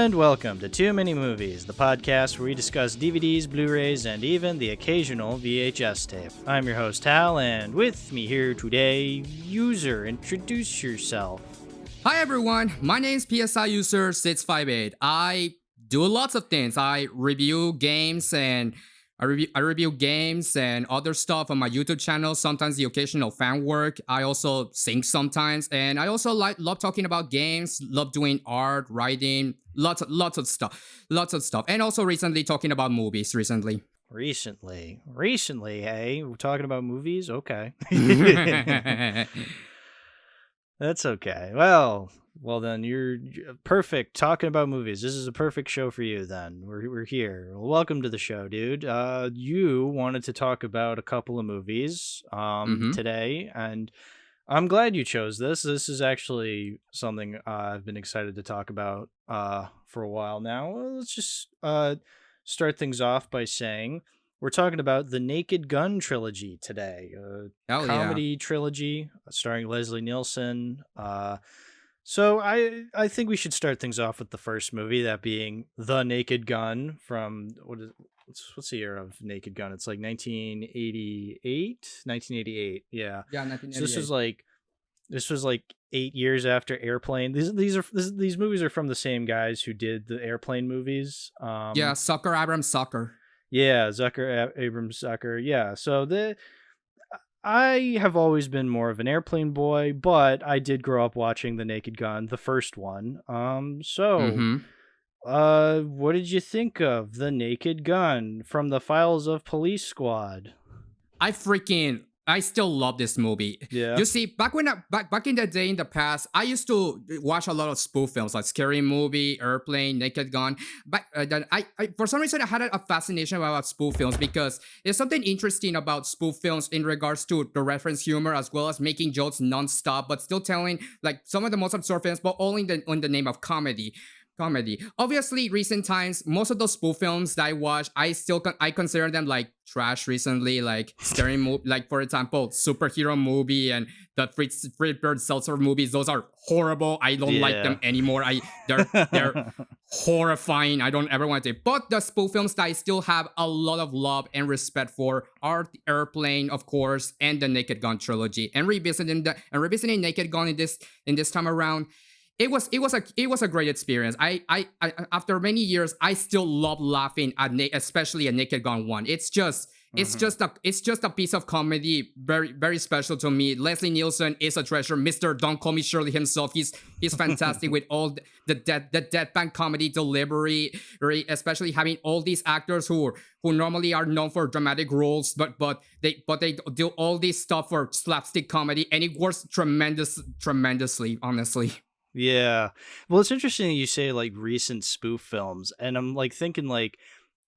And welcome to Too Many Movies, the podcast where we discuss DVDs, Blu-rays, and even the occasional VHS tape. I'm your host, Hal, and with me here today, User. Introduce yourself. Hi everyone, my name is PSIUser658. I do lots of things. I review games and other stuff on my YouTube channel, sometimes the occasional fan work. I also sing sometimes, and I also love talking about games, love doing art, writing, lots of stuff. And also recently talking about movies recently. Recently, hey? We're talking about movies? Okay. That's okay. Well then you're perfect talking about movies. This is a perfect show for you then. We're here. Well, welcome to the show, dude. You wanted to talk about a couple of movies today, and I'm glad you chose this. This is actually something I've been excited to talk about for a while now. Well, let's just start things off by saying we're talking about the Naked Gun trilogy today. Comedy trilogy starring Leslie Nielsen. So I think we should start things off with the first movie, that being The Naked Gun from what's the year of Naked Gun? It's like 1988. Yeah. Yeah, 1988. So this was like 8 years after Airplane. These movies are from the same guys who did the Airplane movies. Abrams Zucker. Yeah, Abrams Zucker. Yeah. So I have always been more of an Airplane boy, but I did grow up watching The Naked Gun, the first one. What did you think of The Naked Gun from the Files of Police Squad? I still love this movie. Yeah. You see, back in the day in the past, I used to watch a lot of spoof films like Scary Movie, Airplane, Naked Gun. But then I for some reason I had a fascination about spoof films because there's something interesting about spoof films in regards to the reference humor as well as making jokes nonstop, but still telling like some of the most absurd films, but all in the name of comedy. Obviously, recent times, most of those spoof films that I watch, I consider them like trash recently, like scary movie, like for example, superhero movie and the Fredbird Seltzer movies. Those are horrible. I don't like them anymore. They're horrifying. I don't ever want to. But the spoof films that I still have a lot of love and respect for are Airplane, of course, and the Naked Gun trilogy. And revisiting Naked Gun in this time around. It was a great experience. I after many years, I still love laughing at especially at Naked Gun 1. It's just a piece of comedy, very very special to me. Leslie Nielsen is a treasure. Mr. Don't Call Me Shirley himself. He's fantastic with all the deadpan comedy delivery, right? Especially having all these actors who normally are known for dramatic roles, but they do all this stuff for slapstick comedy, and it works tremendously, honestly. Yeah. Well, it's interesting that you say like recent spoof films, and I'm like thinking like,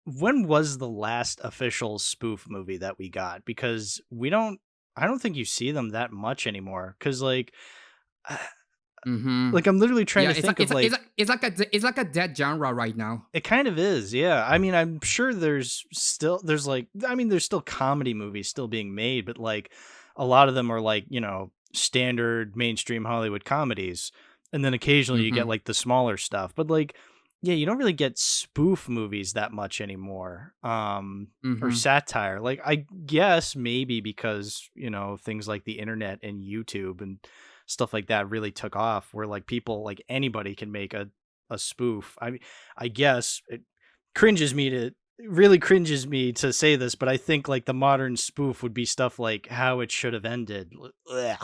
when was the last official spoof movie that we got? Because I don't think you see them that much anymore. Because like I'm literally trying to think of like it's like a dead genre right now. It kind of is, yeah. I mean, I'm sure there's still comedy movies still being made, but like a lot of them are like, you know, standard mainstream Hollywood comedies. And then occasionally you get like the smaller stuff, but like, yeah, you don't really get spoof movies that much anymore. Or satire. Like, I guess maybe because, you know, things like the internet and YouTube and stuff like that really took off, where like people, like anybody can make a spoof. I mean, I guess it really cringes me to say this, but I think like the modern spoof would be stuff like How It Should Have Ended. And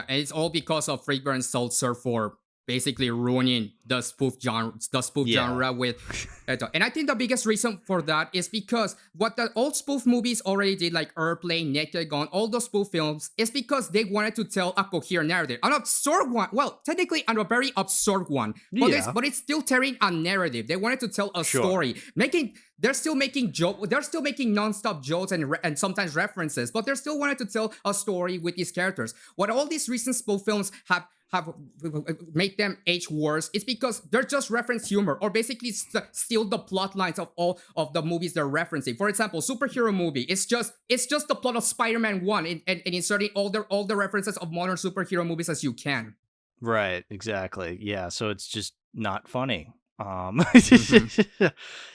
it's all because of Fredbird and Seltzer for basically ruining the spoof genre with and I think the biggest reason for that is because what the old spoof movies already did, like Airplane, Naked Gun, all those spoof films, is because they wanted to tell a coherent narrative, an absurd one, well technically a very absurd one, but it's still telling a narrative. They wanted to tell a story, they're still making nonstop jokes and sometimes references, but they're still wanted to tell a story with these characters. What all these recent spoof films have make them age worse, it's because they're just reference humor or basically steal the plot lines of all of the movies they're referencing. For example, superhero movie, it's just the plot of Spider-Man 1 and inserting all the references of modern superhero movies as you can. Right, exactly. Yeah, so it's just not funny. Mm-hmm.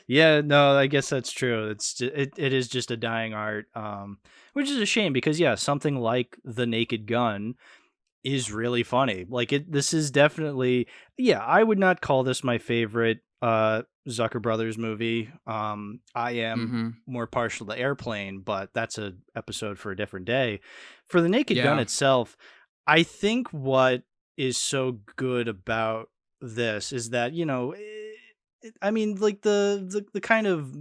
Yeah, no, I guess that's true. It is just a dying art, which is a shame because yeah, something like The Naked Gun is really funny. Like this is definitely, yeah, I would not call this my favorite Zucker Brothers movie. I am Mm-hmm. more partial to Airplane, but that's a episode for a different day. For The Naked Gun Yeah. itself, I think what is so good about this is that, I mean, like the kind of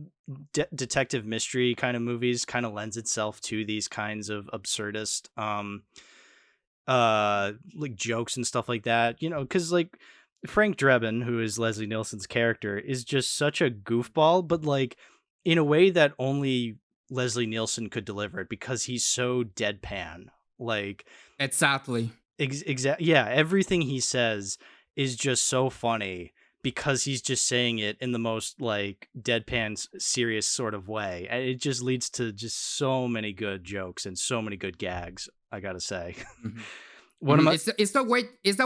detective mystery kind of movies kind of lends itself to these kinds of absurdist like jokes and stuff like that, because like Frank Drebin, who is Leslie Nielsen's character, is just such a goofball, but like in a way that only Leslie Nielsen could deliver it because he's so deadpan. Like Exactly. yeah, everything he says is just so funny because he's just saying it in the most like deadpan serious sort of way, and it just leads to just so many good jokes and so many good gags, I gotta say. Mm-hmm. One of my It's the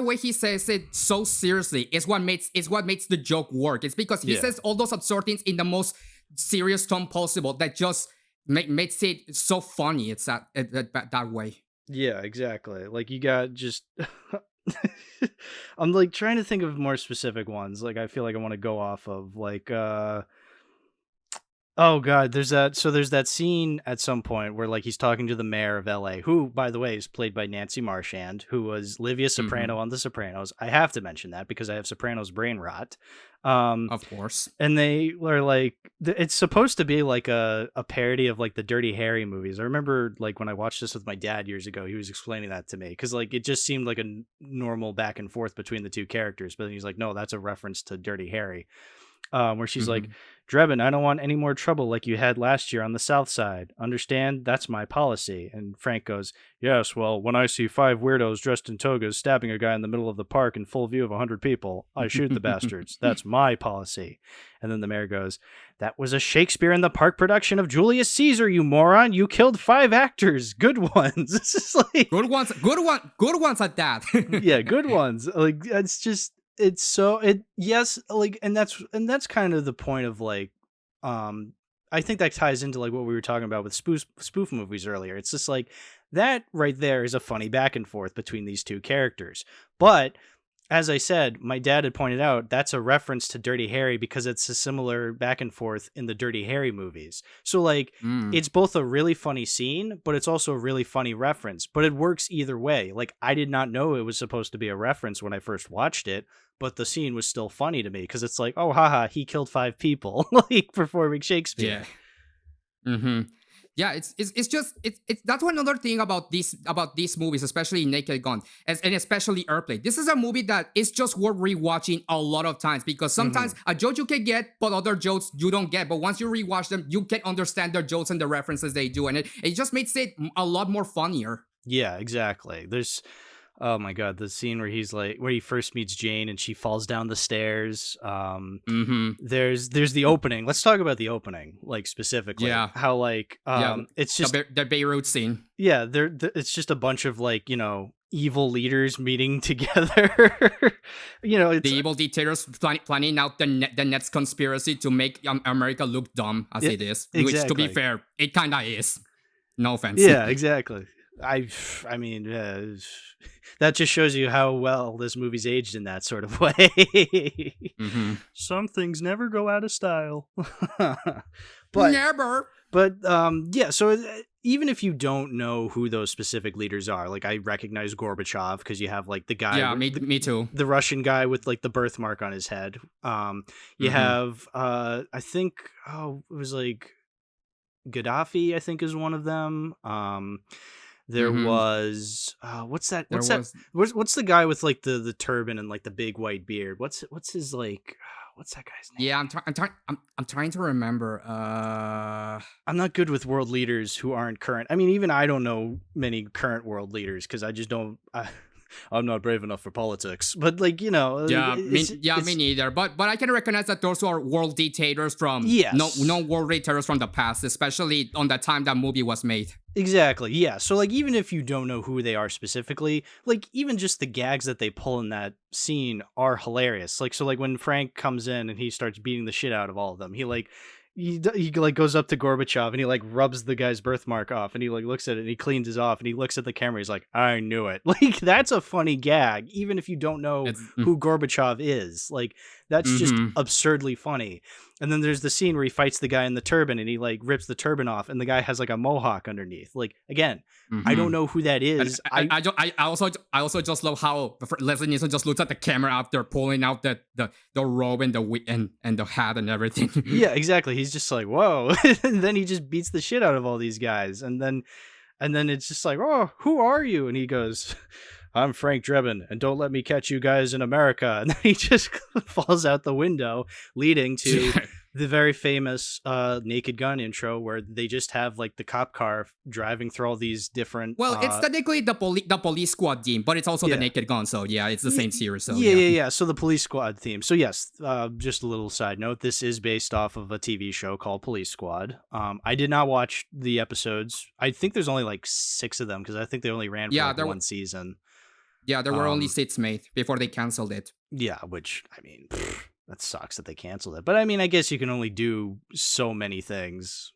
way he says it so seriously. It's what makes the joke work. It's because he Yeah. says all those absurd things in the most serious tone possible that just makes it so funny. It's that way. Yeah, exactly. Like you got just I'm like trying to think of more specific ones. Like I feel like I want to go off of like oh god, there's that scene at some point where like he's talking to the mayor of LA, who by the way is played by Nancy Marchand, who was Livia Mm-hmm. Soprano on The Sopranos. I have to mention that because I have Sopranos brain rot. Of course. And they were like, it's supposed to be like a parody of like the Dirty Harry movies. I remember like when I watched this with my dad years ago, he was explaining that to me because like it just seemed like a normal back and forth between the two characters. But then he's like, no, that's a reference to Dirty Harry, where she's like, Mm-hmm. Drebin, I don't want any more trouble like you had last year on the South Side. Understand? That's my policy. And Frank goes, yes, well, when I see 5 weirdos dressed in togas stabbing a guy in the middle of the park in full view of 100 people, I shoot the bastards. That's my policy. And then the mayor goes, that was a Shakespeare in the Park production of Julius Caesar, you moron. You killed 5 actors. Good ones. It's just like Good ones at that. yeah, good ones. Like it's just it's so it yes, like and that's kind of the point of like I think that ties into like what we were talking about with spoof movies earlier. It's just like that right there is a funny back and forth between these two characters. But as I said, my dad had pointed out that's a reference to Dirty Harry because it's a similar back and forth in the Dirty Harry movies. So like Mm. it's both a really funny scene, but it's also a really funny reference. But it works either way. Like I did not know it was supposed to be a reference when I first watched it, but the scene was still funny to me because it's like, oh haha, he killed 5 people like performing Shakespeare. Yeah. Mm-hmm. Yeah, it's that's one other thing about these movies, especially Naked Gun, and especially Airplane. This is a movie that is just worth rewatching a lot of times because sometimes a joke you can get, but other jokes you don't get. But once you rewatch them, you can understand their jokes and the references they do, and it just makes it a lot more funnier. Yeah, exactly. There's oh my god, the scene where he's like where he first meets Jane and she falls down the stairs. Mm-hmm. There's the opening. Let's talk about the opening, like specifically. Yeah. How like Yeah, it's just the Beirut scene. yeah, it's just a bunch of like, evil leaders meeting together. It's The evil dictators planning out the next conspiracy to make America look dumb as yeah, it is. Which, to be exactly. fair, it kinda is. No offense. Yeah, exactly. I mean, that just shows you how well this movie's aged in that sort of way. Mm-hmm. Some things never go out of style. but Never. but yeah, so even if you don't know who those specific leaders are, like I recognize Gorbachev because you have like the guy Yeah, me too. the Russian guy with like the birthmark on his head. You Mm-hmm. have I think it was like Gaddafi, I think is one of them. There Mm-hmm. was what's that? There What's that? was What's the guy with like the turban and like the big white beard? What's his like? What's that guy's name? yeah. I'm trying to remember. I'm not good with world leaders who aren't current. I mean, even I don't know many current world leaders because I just don't. I'm not brave enough for politics. But like, you know, Me neither. But I can recognize that those are world dictators from yes. no world dictators from the past, especially on the time that movie was made. Exactly. Yeah. So like even if you don't know who they are specifically, like even just the gags that they pull in that scene are hilarious. Like so like when Frank comes in and he starts beating the shit out of all of them, he like goes up to Gorbachev and he like rubs the guy's birthmark off and he like looks at it and he cleans it off and he looks at the camera. He's like, I knew it. Like that's a funny gag, even if you don't know who Gorbachev is. Like that's just absurdly funny. And then there's the scene where he fights the guy in the turban and he like rips the turban off and the guy has like a mohawk underneath. Like again, I don't know who that is. I also just love how Leslie Nielsen just looks at the camera after pulling out the robe and the hat and everything. Yeah, exactly. He's just like, whoa. And then he just beats the shit out of all these guys. And then it's just like, oh, who are you? And he goes, I'm Frank Drebin, and don't let me catch you guys in America. And then he just falls out the window, leading to the very famous Naked Gun intro, where they just have like the cop car driving through all these different. Well, it's technically the police squad theme, but it's also the Naked Gun. So yeah, it's the same series. So yeah. So the police squad theme. So yes, just a little side note: this is based off of a TV show called Police Squad. I did not watch the episodes. I think there's only like 6 of them because I think they only ran for one season. Yeah, there were only 6 made before they canceled it. Yeah, which, I mean, that sucks that they canceled it. But I mean, I guess you can only do so many things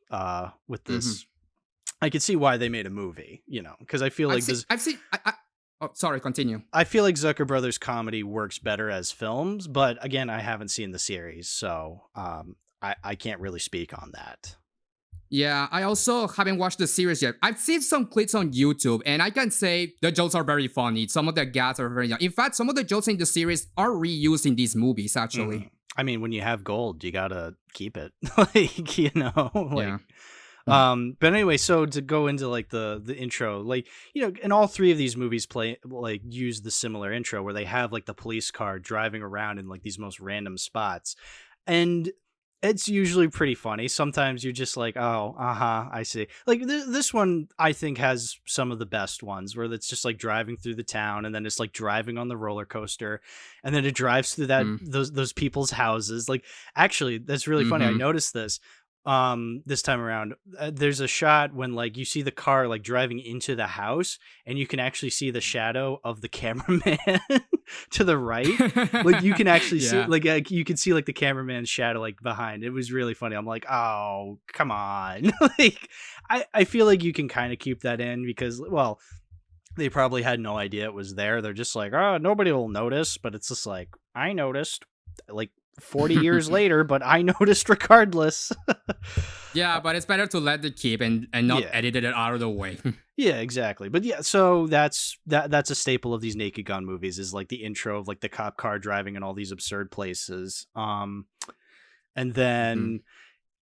with this. I could see why they made a movie, you know, because I feel like oh, sorry, continue. I feel like Zucker Brothers comedy works better as films, but again, I haven't seen the series, so I can't really speak on that. Yeah, I also haven't watched the series yet. I've seen some clips on YouTube, and I can say the jokes are very funny. Some of the gags are very... In fact, some of the jokes in the series are reused in these movies, actually. I mean, when you have gold, you gotta keep it. Like, you know? Like, yeah. But anyway, so to go into like the intro, like, you know, and all 3 of these movies use the similar intro where they have like the police car driving around in like these most random spots. And it's usually pretty funny. Sometimes you're just like, oh, I see. Like this one, I think, has some of the best ones where it's just like driving through the town and then it's like driving on the roller coaster and then it drives through those people's houses. Like, actually, that's really funny. I noticed this time around. There's a shot when like you see the car like driving into the house and you can actually see the shadow of the cameraman to the right. Like you can actually see like you can see like the cameraman's shadow like behind. It was really funny. I'm like, oh, come on. Like I feel like you can kind of keep that in because, well, they probably had no idea it was there. They're just like, oh, nobody will notice, but it's just like, I noticed like 40 years later, but I noticed regardless. Yeah, but it's better to let it keep and not edit it out of the way. Yeah, exactly. But yeah, so that's a staple of these Naked Gun movies is like the intro of like the cop car driving in all these absurd places. And then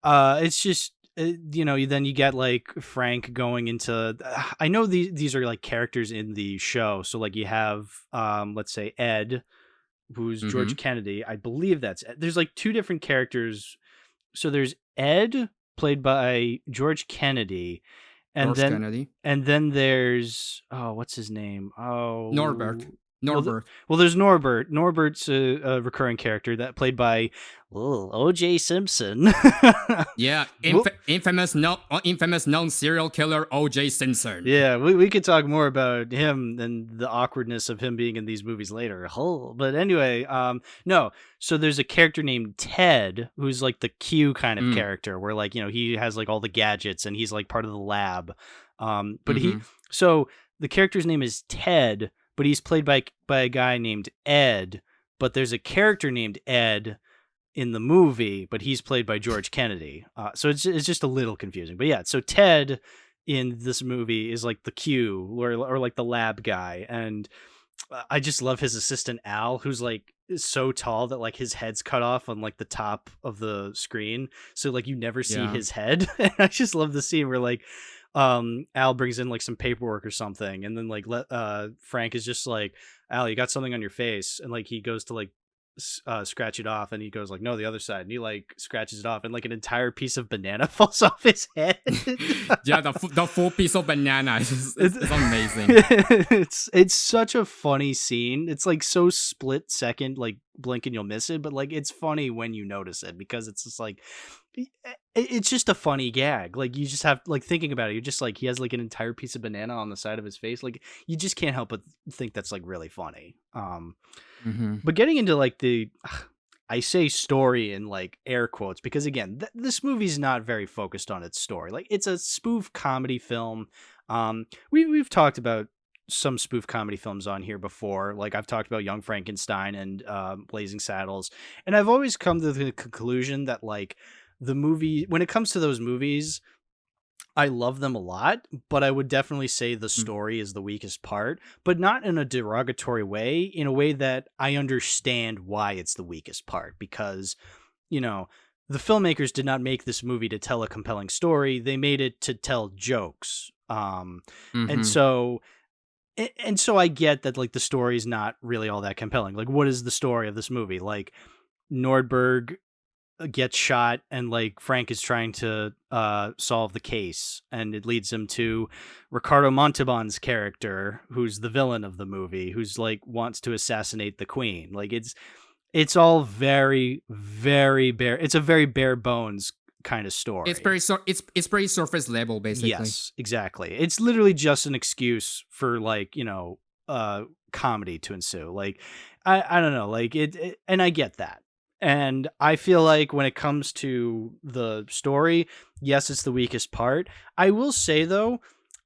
it's just you know, then you get like Frank going into I know these are like characters in the show. So like you have let's say Ed, who's George Kennedy. I believe that's Ed. There's like 2 different characters. So there's Ed, played by George Kennedy, and then there's what's his name? Oh, Norbert. Well, there's Norbert. Norbert's a recurring character that played by O.J. Simpson. Yeah, infamous known serial killer O.J. Simpson. Yeah, we could talk more about him and the awkwardness of him being in these movies later. But anyway, no. So there's a character named Ted who's like the Q kind of character, where like, you know, he has like all the gadgets and he's like part of the lab. But so the character's name is Ted, but he's played by a guy named Ed. But there's a character named Ed in the movie, but he's played by George Kennedy. So it's just a little confusing. But yeah, so Ted in this movie is like the Q or like the lab guy. And I just love his assistant Al, who's like so tall that like his head's cut off on like the top of the screen. So like you never see his head. And I just love the scene where like Al brings in like some paperwork or something, and then like Frank is just like, Al, you got something on your face, and like he goes to like scratch it off, and he goes like, no, the other side, and he like scratches it off, and like an entire piece of banana falls off his head. Yeah, the full piece of banana is amazing. It's such a funny scene. It's like so split second, like blink and you'll miss it, but like it's funny when you notice it, because it's just like it's just a funny gag. Like you just have like thinking about it, you're just like, he has like an entire piece of banana on the side of his face. Like you just can't help but think that's like really funny. But getting into like I say story in like air quotes, because again, this movie's not very focused on its story. Like it's a spoof comedy film. We've talked about some spoof comedy films on here before. Like I've talked about Young Frankenstein and Blazing Saddles, and I've always come to the conclusion that like the movie, when it comes to those movies, I love them a lot, but I would definitely say the story is the weakest part, but not in a derogatory way, in a way that I understand why it's the weakest part, because, you know, the filmmakers did not make this movie to tell a compelling story. They made it to tell jokes. And so I get that like the story is not really all that compelling. Like, what is the story of this movie? Like Nordberg gets shot, and like Frank is trying to solve the case, and it leads him to Ricardo Montalban's character, who's the villain of the movie, who's like wants to assassinate the queen. Like it's all very, very bare. It's a very bare bones kind of story. It's pretty surface level, basically. Yes, exactly. It's literally just an excuse for like, you know, comedy to ensue. Like I don't know, like it, and I get that. And I feel like when it comes to the story, yes, it's the weakest part. I will say, though,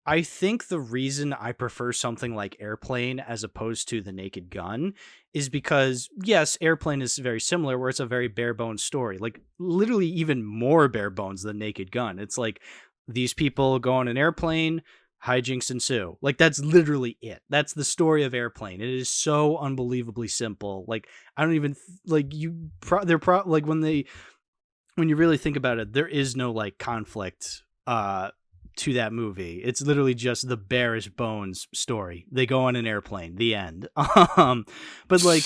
I think the reason I prefer something like Airplane as opposed to The Naked Gun is because, yes, Airplane is very similar, where it's a very bare bones story, like literally even more bare bones than Naked Gun. It's like these people go on an airplane, hijinks ensue. Like that's literally it. That's the story of Airplane. It is so unbelievably simple. Like I don't even like you. Like when you really think about it, there is no like conflict to that movie. It's literally just the barest bones story. They go on an airplane. The end. But like,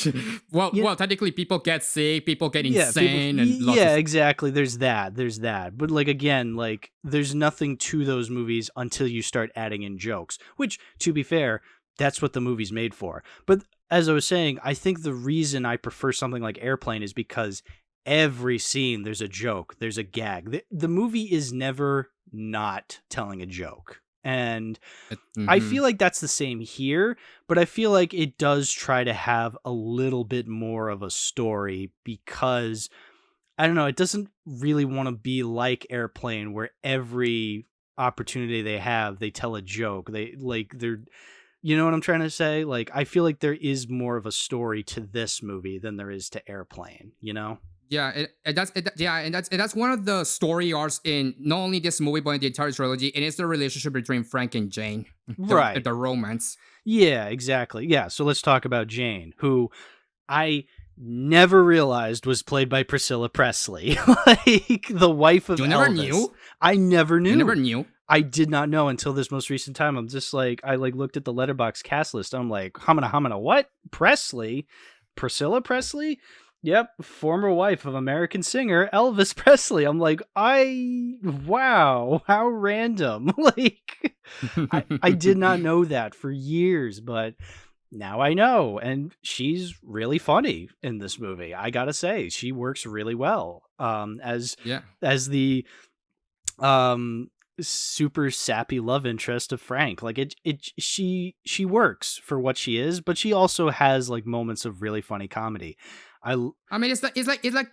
well, technically, people get sick, people get insane, and exactly. There's that. But like again, like there's nothing to those movies until you start adding in jokes. Which, to be fair, that's what the movie's made for. But as I was saying, I think the reason I prefer something like Airplane is because every scene there's a joke, there's a gag. The movie is never not telling a joke, and I feel like that's the same here, but I feel like it does try to have a little bit more of a story, because I don't know, it doesn't really want to be like Airplane, where every opportunity they have they tell a joke. They're you know what I'm trying to say? Like I feel like there is more of a story to this movie than there is to Airplane, you know? Yeah, and that's one of the story arcs in not only this movie but in the entire trilogy, and it's the relationship between Frank and Jane, Right? The romance. Yeah, exactly. Yeah, so let's talk about Jane, who I never realized was played by Priscilla Presley, like the wife of You Elvis. never knew? I never knew. You never knew? I did not know until this most recent time. I'm just like, I like looked at the Letterboxd cast list. I'm like, hamana, what? Presley? Priscilla Presley? Yep, former wife of American singer Elvis Presley. I'm like, wow, how random. Like, I did not know that for years, but now I know. And she's really funny in this movie. I gotta say, she works really well. As the super sappy love interest of Frank. Like she works for what she is, but she also has like moments of really funny comedy. I mean, it's like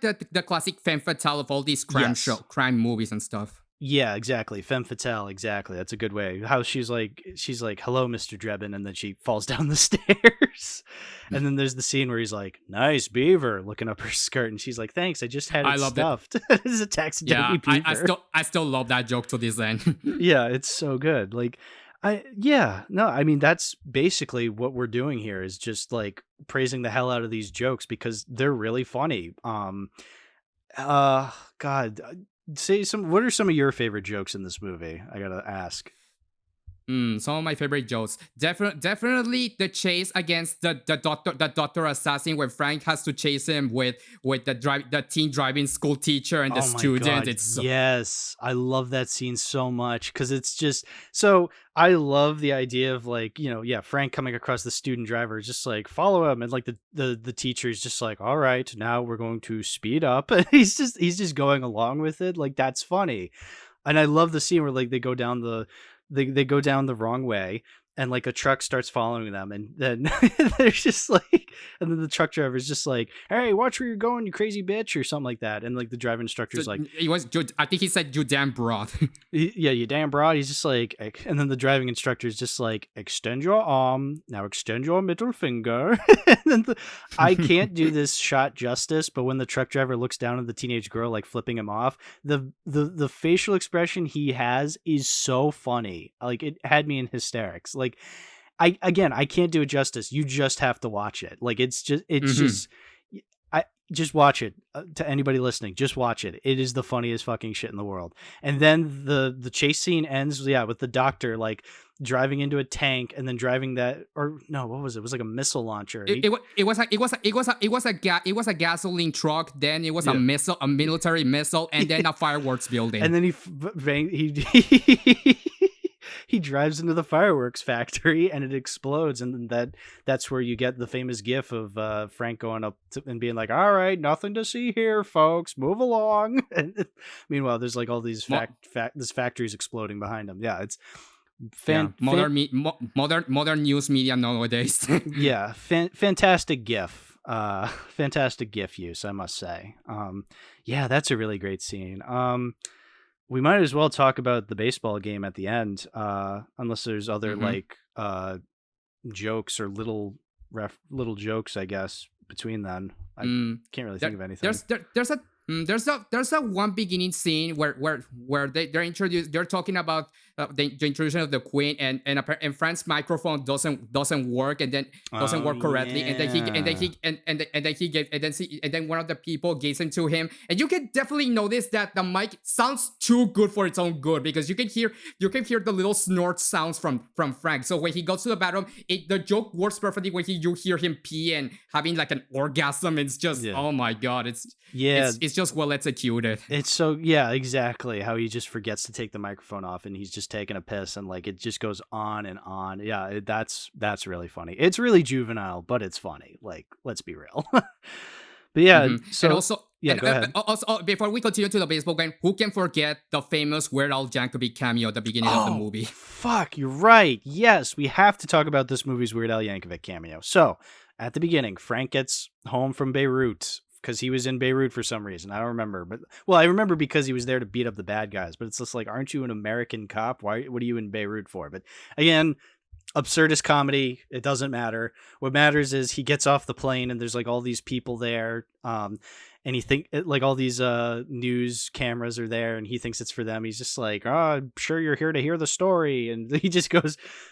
the classic femme fatale of all these crime movies and stuff. Yeah, exactly. Femme fatale, exactly. That's a good way. How she's like, hello, Mr. Drebin, and then she falls down the stairs. And then there's the scene where he's like, nice beaver, looking up her skirt, and she's like, thanks, I just had it stuffed. It's a taxidermy beaver. I still love that joke to this end. Yeah, it's so good. Like, I mean, that's basically what we're doing here, is just like praising the hell out of these jokes because they're really funny. God, what are some of your favorite jokes in this movie? I gotta ask. Some of my favorite jokes. Definitely the chase against the doctor assassin, where Frank has to chase him with the teen driving school teacher and the Oh my student. god, It's so, yes. I love that scene so much because it's just so I love the idea of like, yeah, Frank coming across the student driver, just like follow him, and like the teacher's just like, all right, now we're going to speed up. And he's just going along with it. Like that's funny. And I love the scene where like they go down the wrong way, and like a truck starts following them, and then they're just like, and then the truck driver is just like, hey, watch where you're going, you crazy bitch, or something like that. And like the driving instructor's like, I think he said, you damn broad. yeah, you damn broad. He's just like, and then the driving instructor is just like, extend your arm, now extend your middle finger. And then I can't do this shot justice, but when the truck driver looks down at the teenage girl like flipping him off, the facial expression he has is so funny. Like it had me in hysterics. Like I can't do it justice. You just have to watch it. Like it's just I just watch it. To anybody listening, just watch it. It is the funniest fucking shit in the world. And then the chase scene ends, with the doctor like driving into a tank and then driving that, or no, what was it? It was like a missile launcher. It was a gasoline truck. Then it was a military missile, and then a fireworks building. And then he drives into the fireworks factory and it explodes, and then that's where you get the famous gif of Frank going up and being like, all right, nothing to see here, folks, move along. And meanwhile there's like all these this factory's exploding behind him. Yeah, it's modern news media nowadays. Yeah, fantastic gif. Fantastic gif use, I must say. Yeah, that's a really great scene. We might as well talk about the baseball game at the end, unless there's other like jokes or little jokes, I guess, between then. I can't really think of anything. There's a one beginning scene where they're talking about the introduction of the Queen, and Frank's microphone doesn't work, and then doesn't work correctly, and then one of the people gives it to him, and you can definitely notice that the mic sounds too good for its own good, because you can hear the little snort sounds from Frank. So when he goes to the bathroom, the joke works perfectly when you hear him pee and having like an orgasm. It's just oh my god, it's just well executed. It's so exactly how he just forgets to take the microphone off and he's just taking a piss, and like it just goes on and on. Yeah, that's really funny. It's really juvenile, but it's funny. Like, let's be real. But yeah, so and also go ahead. Also, before we continue to the baseball game, who can forget the famous Weird Al Yankovic cameo at the beginning of the movie? Fuck, you're right. Yes, we have to talk about this movie's Weird Al Yankovic cameo. So at the beginning, Frank gets home from Beirut, because he was in Beirut for some reason. I don't remember. But I remember because he was there to beat up the bad guys. But it's just like, aren't you an American cop? What are you in Beirut for? But again, absurdist comedy. It doesn't matter. What matters is he gets off the plane and there's like all these people there. And he like all these news cameras are there, and he thinks it's for them. He's just like, oh, I'm sure you're here to hear the story. And he just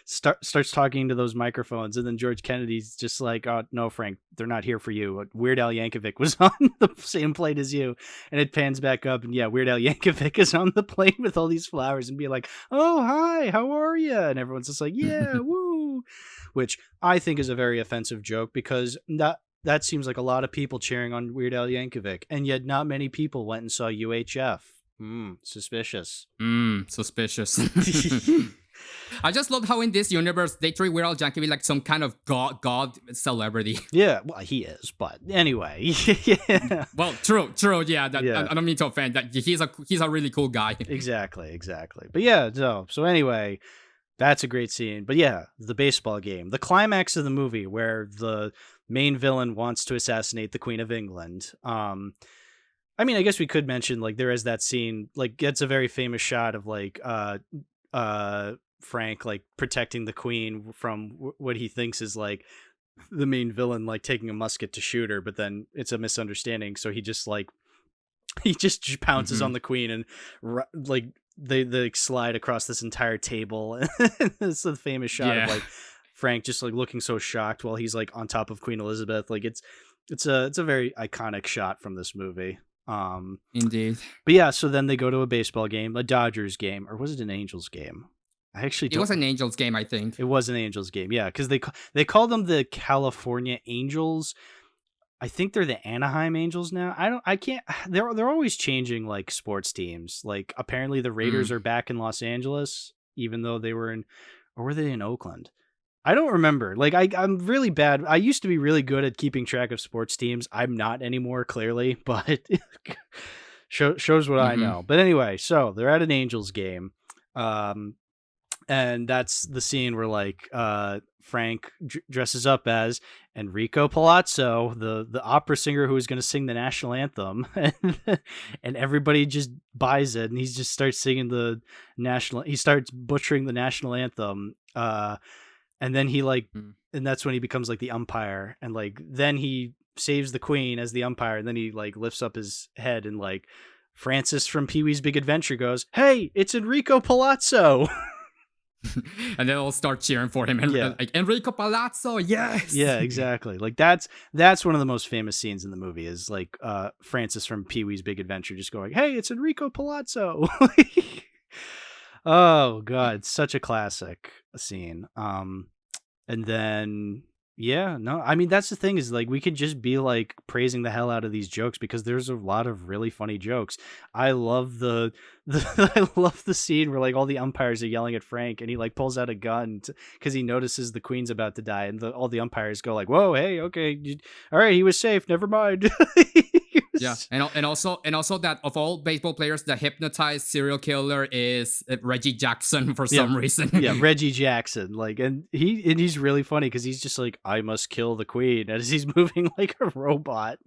starts talking to those microphones. And then George Kennedy's just like, oh, no, Frank, they're not here for you. Weird Al Yankovic was on the same plane as you. And it pans back up, and Weird Al Yankovic is on the plane with all these flowers and be like, oh, hi, how are you? And everyone's just like, yeah, woo. Which I think is a very offensive joke, because that seems like a lot of people cheering on Weird Al Yankovic, and yet not many people went and saw UHF. Suspicious. Suspicious. I just love how in this universe they treat Weird Al Yankovic like some kind of god celebrity. Yeah, well, he is, but anyway. Yeah. Well, true. Yeah, I don't mean to offend. That he's a really cool guy. Exactly. But yeah, so anyway, that's a great scene. But yeah, the baseball game, the climax of the movie where the main villain wants to assassinate the Queen of England. I mean, I guess we could mention, like, there is that scene, like, it's a very famous shot of like Frank like protecting the Queen from what he thinks is like the main villain like taking a musket to shoot her, but then it's a misunderstanding, so he just pounces on the Queen, and like they slide across this entire table. It's the famous shot of like Frank just like looking so shocked while he's like on top of Queen Elizabeth. Like it's a very iconic shot from this movie. Indeed. But yeah, so then they go to a baseball game, a Dodgers game, or was it an Angels game? I actually It don't. was an Angels game, I think. It was an Angels game, yeah, because they call them the California Angels. I think they're the Anaheim Angels now. I can't. They're always changing like sports teams. Like apparently the Raiders are back in Los Angeles, even though they were in, or were they in Oakland? I don't remember. Like I'm really bad. I used to be really good at keeping track of sports teams. I'm not anymore, clearly, but shows what I know. But anyway, so they're at an Angels game. And that's the scene where like Frank dresses up as Enrico Palazzo, the opera singer who is going to sing the national anthem, and everybody just buys it, and he just starts singing the national. He starts butchering the national anthem, and then he like, and that's when he becomes like the umpire, and like then he saves the Queen as the umpire, and then he like lifts up his head, and like Francis from Pee-wee's Big Adventure goes, "Hey, it's Enrico Palazzo." And they all start cheering for him, and like Enrico Palazzo, yes. Yeah, exactly. Like that's one of the most famous scenes in the movie is like Francis from Pee-wee's Big Adventure just going, "Hey, it's Enrico Palazzo." Oh god, such a classic scene. And then I mean that's the thing is like we could just be like praising the hell out of these jokes because there's a lot of really funny jokes. I love the I love the scene where like all the umpires are yelling at Frank and he like pulls out a gun because he notices the Queen's about to die and all the umpires go like, "Whoa, hey, okay, all right, he was safe, never mind." Yeah, and also that of all baseball players, the hypnotized serial killer is Reggie Jackson for some reason. Yeah, Reggie Jackson, like, and he's really funny because he's just like, "I must kill the Queen," as he's moving like a robot.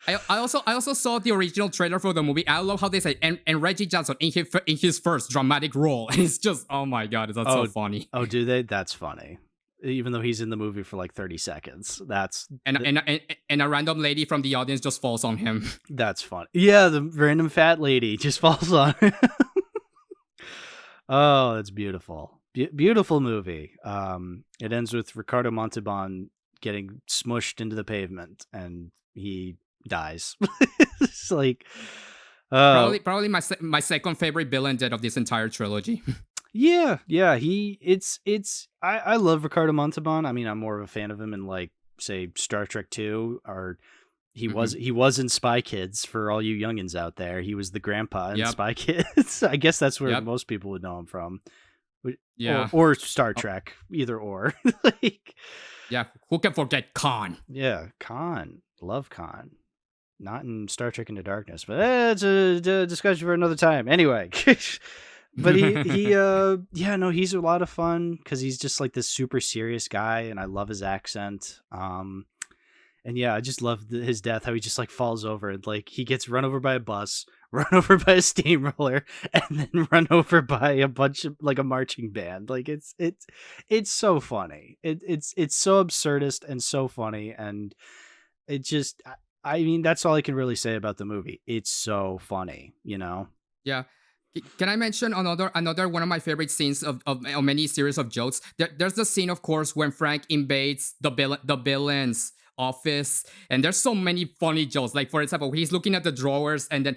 I also saw the original trailer for the movie. I love how they say and Reggie Jackson in his first dramatic role. And it's just, oh my god, that's so funny. Oh, do they? That's funny. Even though he's in the movie for like 30 seconds, and a random lady from the audience just falls on him. That's fun. Yeah, the random fat lady just falls on him. Oh, that's beautiful. Beautiful movie. It ends with Ricardo Montalban getting smushed into the pavement, and he dies. It's like probably my second favorite villain dead of this entire trilogy. Yeah. I love Ricardo Montalban. I mean, I'm more of a fan of him in like say Star Trek 2, or he was in Spy Kids for all you youngins out there. He was the grandpa in Spy Kids. I guess that's where most people would know him from. Yeah. Or Star Trek, either or. Like, yeah, who can forget Khan? Yeah, Khan. Love Khan. Not in Star Trek Into Darkness, but it's a discussion for another time. Anyway. But he's a lot of fun because he's just like this super serious guy, and I love his accent. And yeah, I just love his death, how he just like falls over and like he gets run over by a bus, run over by a steamroller, and then run over by a bunch of like a marching band. Like it's so funny. It's so absurdist and so funny, and it just, I mean, that's all I can really say about the movie. It's so funny, you know? Yeah. Can I mention another one of my favorite scenes of many series of jokes? There's the scene, of course, when Frank invades the villain's office, and there's so many funny jokes. Like for example, he's looking at the drawers, and then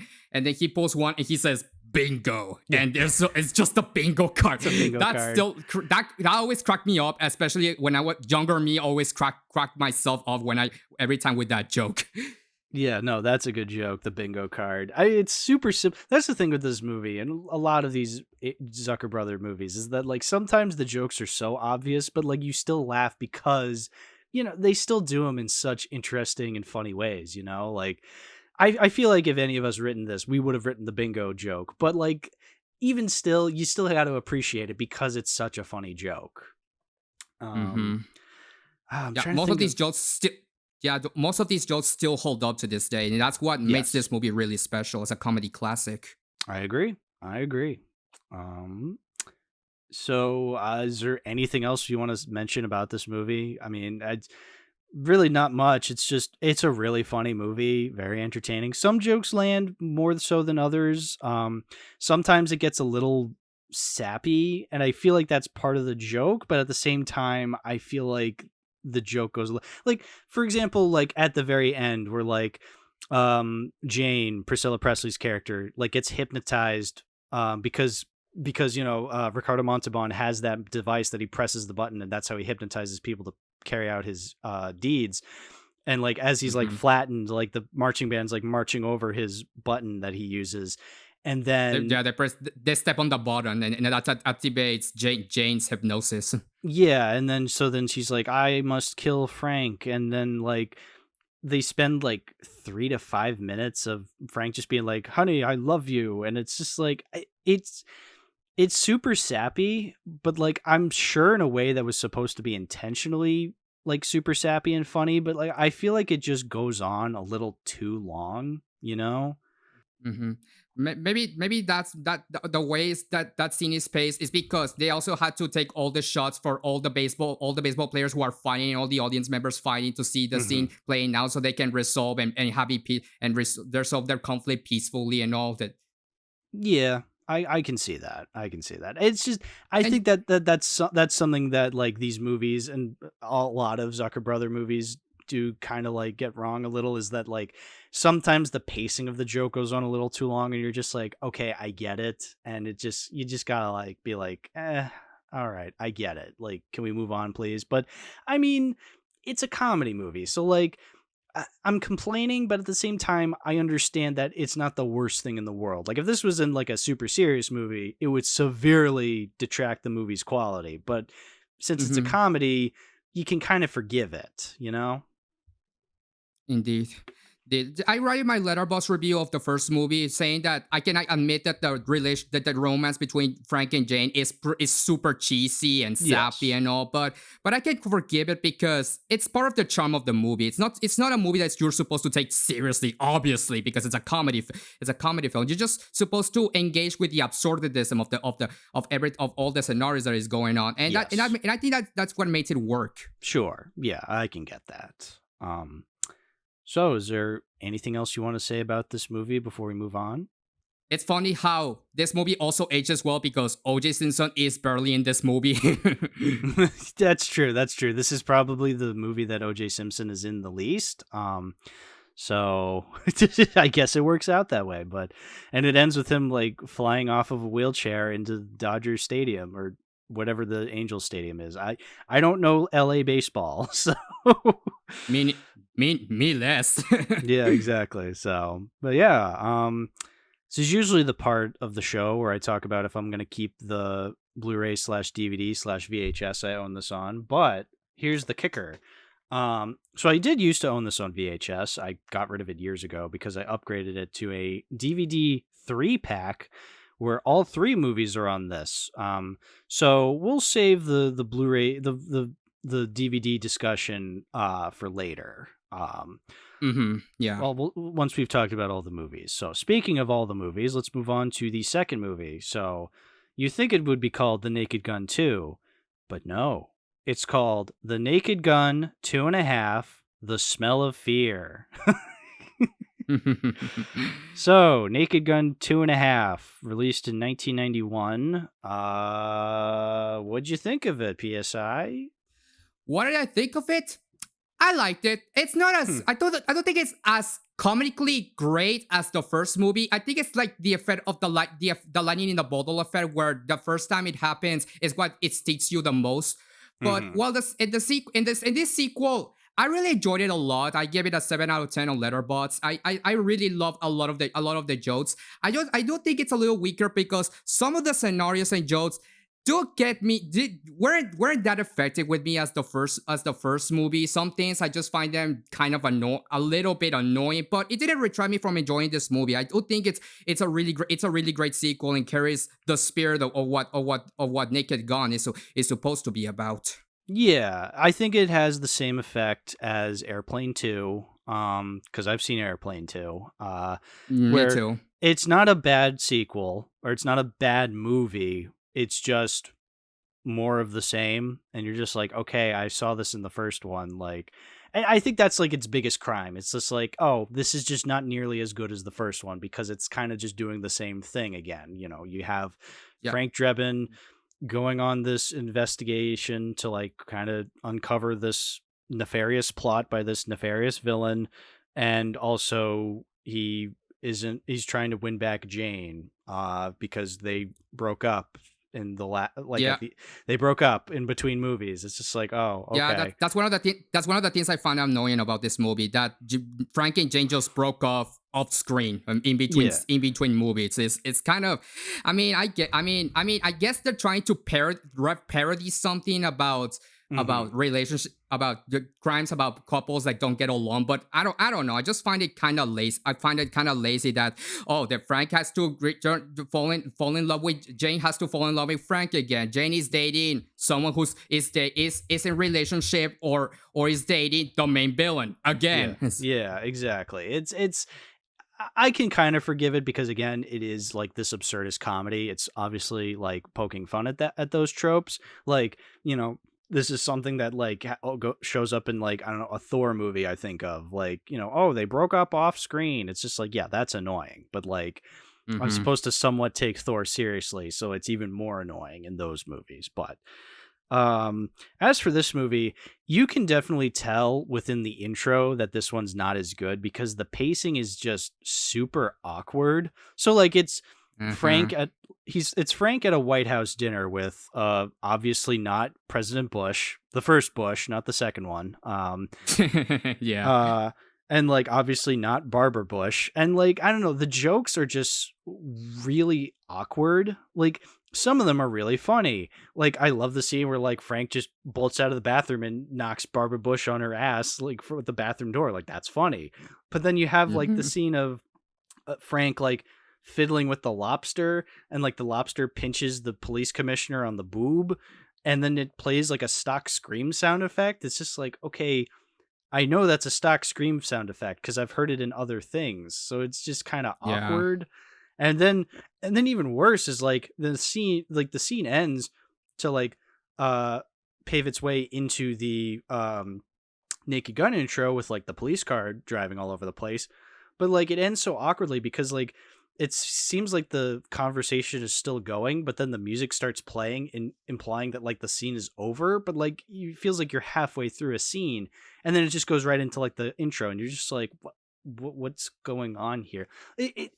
he pulls one and he says bingo, and it's just a bingo card. That always cracked me up, especially when I was younger. Me always cracked myself up every time with that joke. Yeah, no, that's a good joke. The bingo card. It's super simple. That's the thing with this movie and a lot of these Zucker Brother movies is that like sometimes the jokes are so obvious, but like you still laugh because, you know, they still do them in such interesting and funny ways, you know? Like I feel like if any of us written this, we would have written the bingo joke, but like even still, you still got to appreciate it because it's such a funny joke. Most of these jokes still. Yeah, most of these jokes still hold up to this day, and that's what makes this movie really special as a comedy classic. I agree. So is there anything else you want to mention about this movie? I mean, really not much. It's a really funny movie, very entertaining. Some jokes land more so than others. Sometimes it gets a little sappy, and I feel like that's part of the joke, but at the same time, I feel like the joke goes like, for example, like at the very end where like Jane, Priscilla Presley's character, like gets hypnotized because because Ricardo Montalban has that device that he presses the button, and that's how he hypnotizes people to carry out his deeds. And like as he's like flattened, like the marching band's like marching over his button that he uses, and then they step on the button, and that activates Jane's hypnosis. Yeah, and then she's like, I must kill Frank, and then like they spend like 3 to 5 minutes of Frank just being like, honey, I love you, and it's just like it's super sappy, but like I'm sure in a way that was supposed to be intentionally like super sappy and funny, but like I feel like it just goes on a little too long, Mm-hmm. Maybe that's the ways that scene is paced is because they also had to take all the shots for all the baseball players who are fighting, and all the audience members fighting to see the scene playing out, so they can resolve and resolve their conflict peacefully and all that. Yeah, I can see that. It's just I think that's something that like these movies and a lot of Zucker Brother movies do kind of like get wrong a little, is that like sometimes the pacing of the joke goes on a little too long, and you're just like, okay, I get it, and you just gotta like be like, all right, I get it. Like, can we move on, please? But I mean, it's a comedy movie, so like I'm complaining, but at the same time, I understand that it's not the worst thing in the world. Like if this was in like a super serious movie, it would severely detract the movie's quality. But since it's a comedy, you can kind of forgive it, Indeed. I write my Letterboxd review of the first movie saying that I cannot admit that the romance between Frank and Jane is super cheesy and sappy and all, but I can forgive it because it's part of the charm of the movie. It's not a movie that you're supposed to take seriously, obviously, because it's a comedy film. You're just supposed to engage with the absurdism of all the scenarios that is going on, and I think that's what makes it work. Sure, yeah, I can get that. So, is there anything else you want to say about this movie before we move on? It's funny how this movie also ages well because O.J. Simpson is barely in this movie. That's true. This is probably the movie that O.J. Simpson is in the least. So I guess it works out that way. And it ends with him like flying off of a wheelchair into Dodger Stadium or whatever the Angels Stadium is. I don't know LA baseball, so me less. Yeah, exactly. So, but yeah, this is usually the part of the show where I talk about if I'm going to keep the Blu-ray /DVD/VHS I own this on. But here's the kicker. So I did used to own this on VHS. I got rid of it years ago because I upgraded it to a DVD 3-pack where all 3 movies are on this. So we'll save the Blu-ray, the DVD discussion for later. Yeah. Well, once we've talked about all the movies. So speaking of all the movies, let's move on to the second movie. So you think it would be called The Naked Gun 2, but no. It's called The Naked Gun 2.5, The Smell of Fear. So, Naked Gun 2.5, released in 1991. What'd you think of it, PSI? What did I think of it? I liked it. It's not as I don't think it's as comedically great as the first movie. I think it's like the effect of the lightning in the bottle effect, where the first time it happens is what it sticks you the most. But in this sequel, I really enjoyed it a lot. I gave it a 7 out of 10 on Letterboxd. I really love a lot of the jokes. I do think it's a little weaker because some of the scenarios and jokes do get me weren't that effective with me as the first movie. Some things I just find them kind of a little bit annoying, but it didn't deter me from enjoying this movie. I do think it's a really great sequel and carries the spirit of what Naked Gun is supposed to be about. Yeah, I think it has the same effect as Airplane 2, because I've seen Airplane 2. Me too. It's not a bad sequel, or it's not a bad movie. It's just more of the same, and you're just like, okay, I saw this in the first one. Like, and I think that's like its biggest crime. It's just like, oh, this is just not nearly as good as the first one because it's kind of just doing the same thing again. You have Frank Drebin going on this investigation to like kind of uncover this nefarious plot by this nefarious villain, and also he he's trying to win back Jane because they broke up in the they broke up in between movies. It's just like, oh, okay. Yeah, that's one of the things I found annoying about this movie, that Frank and Jane just broke off screen in between movies. It's kind of, I guess they're trying to parody something about relationship, about the crimes, about couples that don't get along, but I don't know. I just find it kind of lazy. I find it kind of lazy that that Frank has to return to fall in love with Jane, has to fall in love with Frank again. Jane is dating someone who's is in relationship or is dating the main villain again. Yeah, exactly. It's I can kind of forgive it because, again, it is like this absurdist comedy. It's obviously like poking fun at those tropes. Like, this is something that like shows up in like, I don't know, a Thor movie I think of, like, they broke up off screen. It's just like, yeah, that's annoying. But like, I'm supposed to somewhat take Thor seriously, so it's even more annoying in those movies. But as for this movie, you can definitely tell within the intro that this one's not as good because the pacing is just super awkward. So like it's Frank at a White House dinner with obviously not President Bush, the first Bush, not the second one. Yeah. And like obviously not Barbara Bush. And like, I don't know, the jokes are just really awkward. Like some of them are really funny. Like I love the scene where like Frank just bolts out of the bathroom and knocks Barbara Bush on her ass like for the bathroom door. Like that's funny. But then you have like the scene of Frank like fiddling with the lobster, and like the lobster pinches the police commissioner on the boob, and then it plays like a stock scream sound effect. It's just like, okay, I know that's a stock scream sound effect because I've heard it in other things. So it's just kind of awkward. And then even worse is like the scene ends to like pave its way into the Naked Gun intro with like the police car driving all over the place. But like it ends so awkwardly because like it seems like the conversation is still going, but then the music starts playing and implying that like the scene is over, but like it feels like you're halfway through a scene, and then it just goes right into like the intro, and you're just like, what's going on here? I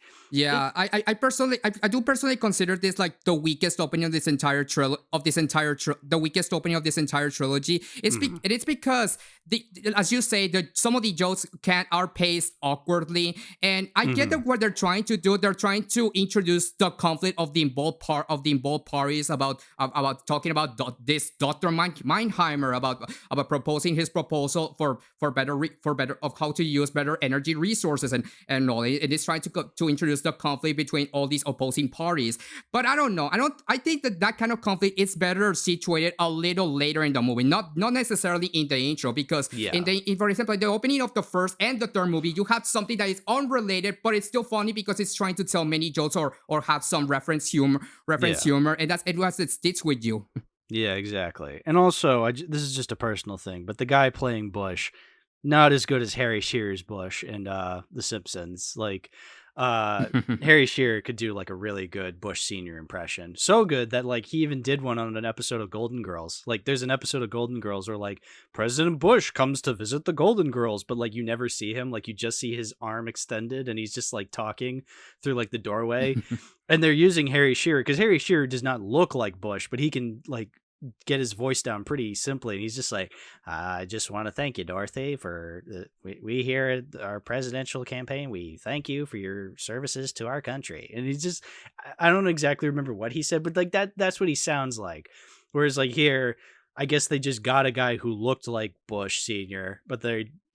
do personally consider this like the weakest opening of this entire the weakest opening of this entire trilogy. It's because as you say, some of the jokes are paced awkwardly, and I get that what they're trying to do. They're trying to introduce the conflict of the involved parties about talking about this Dr. Meinheimer about proposing his proposal for better of how to use better energy resources and all. It is trying to introduce the conflict between all these opposing parties. But I don't know. I think that kind of conflict is better situated a little later in the movie, not necessarily in the intro, because for example, the opening of the first and the third movie, you have something that is unrelated, but it's still funny because it's trying to tell many jokes or have some reference humor, and it sticks with you. Yeah, exactly. And also, this is just a personal thing, but the guy playing Bush, not as good as Harry Shearer's Bush in The Simpsons. Like, Harry Shearer could do like a really good Bush Senior impression. So good that like he even did one on an episode of Golden Girls. Like there's an episode of Golden Girls where like President Bush comes to visit the Golden Girls, but like you never see him. Like you just see his arm extended and he's just like talking through like the doorway. And they're using Harry Shearer because Harry Shearer does not look like Bush, but he can like get his voice down pretty simply, and he's just like, I just want to thank you, Dorothy, for we here at our presidential campaign, we thank you for your services to our country. And he's just, I don't exactly remember what he said, but like that's what he sounds like. Whereas like here, I guess they just got a guy who looked like Bush Senior,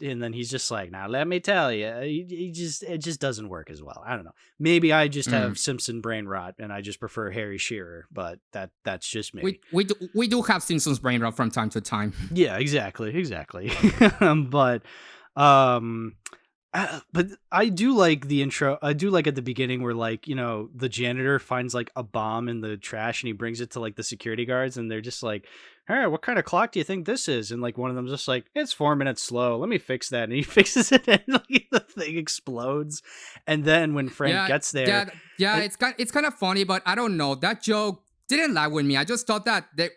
and then he's just like, now let me tell you, it just doesn't work as well. I don't know. Maybe I just have Simpson brain rot and I just prefer Harry Shearer, but that's just me. We do have Simpsons brain rot from time to time. Yeah, exactly. But I do like the intro. I do like at the beginning where like, the janitor finds like a bomb in the trash and he brings it to like the security guards and they're just like, hey, what kind of clock do you think this is? And like one of them's just like, it's 4 minutes slow. Let me fix that. And he fixes it and like the thing explodes. And then when Frank gets there. It's kind of funny, but I don't know. That joke didn't lie with me. I just thought that the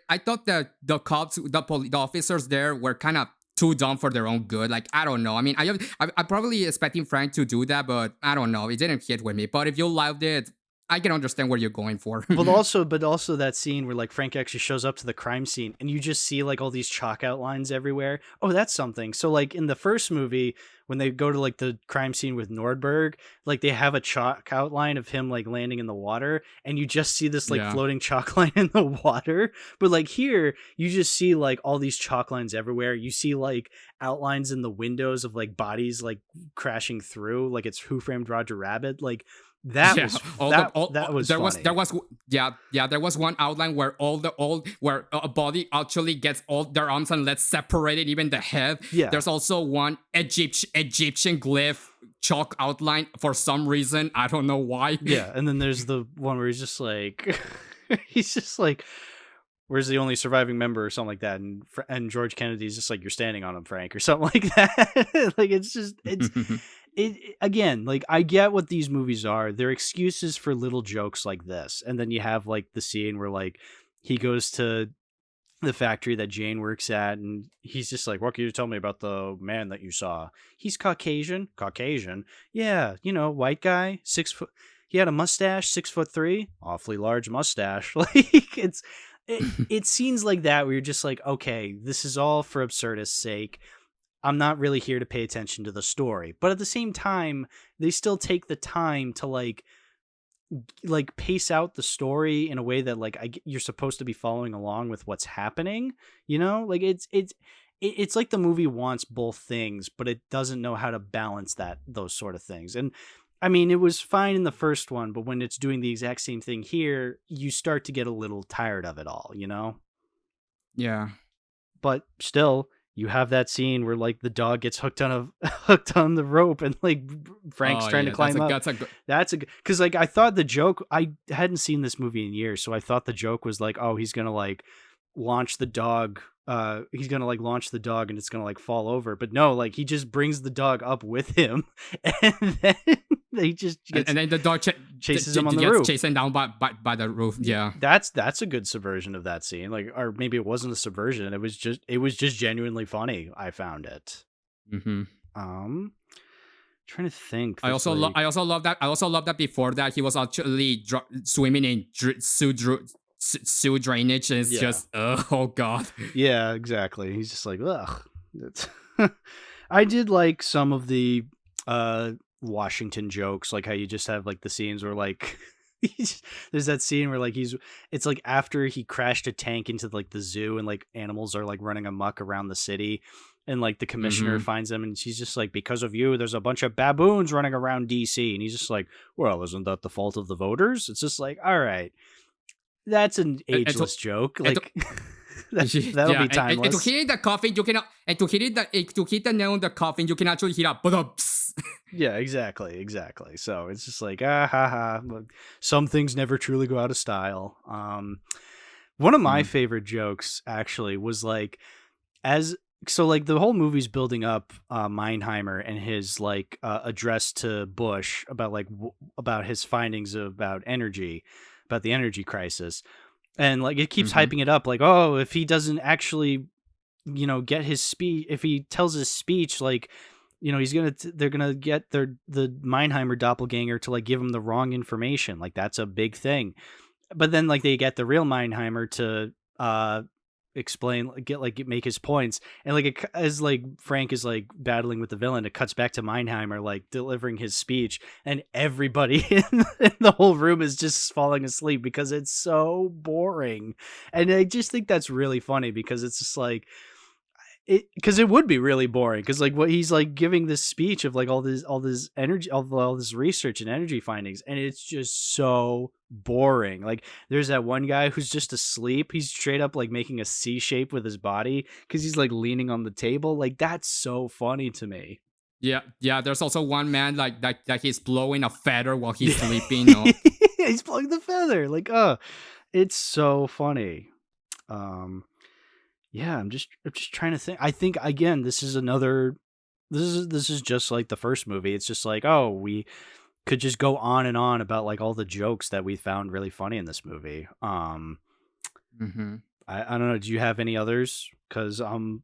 cops, the officers there were kind of too dumb for their own good. Like, I don't know. I mean, I'm probably expecting Frank to do that, but I don't know. It didn't hit with me. But if you loved it, I can understand what you're going for. But also that scene where like Frank actually shows up to the crime scene and you just see like all these chalk outlines everywhere. Oh, that's something. So like in the first movie, when they go to like the crime scene with Nordberg, like they have a chalk outline of him like landing in the water, and you just see this like Yeah. floating chalk line in the water. But like here, you just see like all these chalk lines everywhere. You see like outlines in the windows of like bodies like crashing through, like it's Who Framed Roger Rabbit. Like that was that was there funny. there was one outline where where a body actually gets all their arms and legs separated, even the head. Yeah. There's also one Egyptian glyph chalk outline for some reason. I don't know why. Yeah, and then there's the one where he's just like where's the only surviving member or something like that, and George Kennedy's just like, you're standing on him, Frank, or something like that. Like it's again, like I get what these movies are. They're excuses for little jokes like this. And then you have like the scene where like he goes to the factory that Jane works at, and he's just like, what can you tell me about the man that you saw? He's Caucasian. Yeah, white guy, 6 foot. He had a mustache, 6'3", awfully large mustache. Like it scenes like that where you're just like, okay, this is all for absurdist's sake. I'm not really here to pay attention to the story. But at the same time, they still take the time to like pace out the story in a way that like you're supposed to be following along with what's happening. Like it's like the movie wants both things, but it doesn't know how to balance those sort of things. And I mean, it was fine in the first one, but when it's doing the exact same thing here, you start to get a little tired of it all, Yeah. But still, you have that scene where like the dog gets hooked on the rope, and like Frank's trying to climb up. That's because like I thought the joke, I hadn't seen this movie in years, so I thought the joke was like, oh, he's gonna like launch the dog. He's gonna like launch the dog and it's gonna like fall over, but no, like he just brings the dog up with him, and then they just and then the dog chases him on the roof, chasing down by the roof. Yeah, that's a good subversion of that scene. Like, or maybe it wasn't a subversion. It was just genuinely funny. I found it. Trying to think. I also love that before that he was actually swimming in sewer drainage, and it's just oh god. Yeah, exactly. He's just like, ugh. I did like some of the Washington jokes, like how you just have like the scenes where like there's that scene where like it's like after he crashed a tank into like the zoo, and like animals are like running amok around the city, and like the commissioner finds them, and she's just like, because of you there's a bunch of baboons running around DC, and he's just like, well, isn't that the fault of the voters? It's just like, all right, that's an ageless joke. Like that'll be timeless. And to hit the coffin, you cannot. And to hit the nail on the coffin, you can actually hit a but. Yeah, exactly. So it's just like, ha ha. Some things never truly go out of style. One of my favorite jokes actually was like, like the whole movie's building up Meinheimer and his like address to Bush about about his findings about the energy crisis. And like it keeps hyping it up, like, oh, if he doesn't actually, get his speech, if he tells his speech, like, they're gonna get the Meinheimer doppelganger to like give him the wrong information. Like that's a big thing. But then like they get the real Meinheimer to explain, make his points, and like as like Frank is like battling with the villain, it cuts back to Meinheimer like delivering his speech, and everybody in the whole room is just falling asleep because it's so boring. And I just think that's really funny because it's just like because it would be really boring, because like what he's like giving this speech of like all this energy, all this research and energy findings, and it's just so boring. Like there's that one guy who's just asleep. He's straight up like making a C shape with his body because he's like leaning on the table. Like that's so funny to me. Yeah. There's also one man like that he's blowing a feather while he's sleeping. He's blowing the feather. Like, it's so funny. Yeah, I'm just trying to think. I think again, this is just like the first movie. It's just like, oh, we could just go on and on about like all the jokes that we found really funny in this movie. I don't know. Do you have any others? Because I'm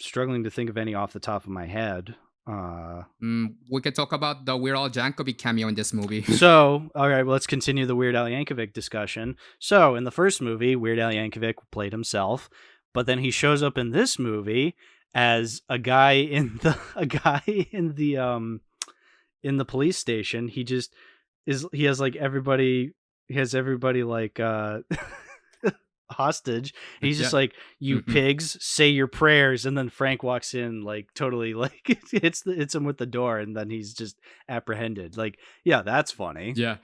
struggling to think of any off the top of my head. We could talk about the Weird Al Yankovic cameo in this movie. So, all right, well, let's continue the Weird Al Yankovic discussion. So, in the first movie, Weird Al Yankovic played himself, but then he shows up in this movie as a guy in the police station. He just he has everybody like hostage, and he's just like, you pigs, say your prayers, and then Frank walks in totally hits him with the door, and then he's just apprehended. That's funny. Yeah.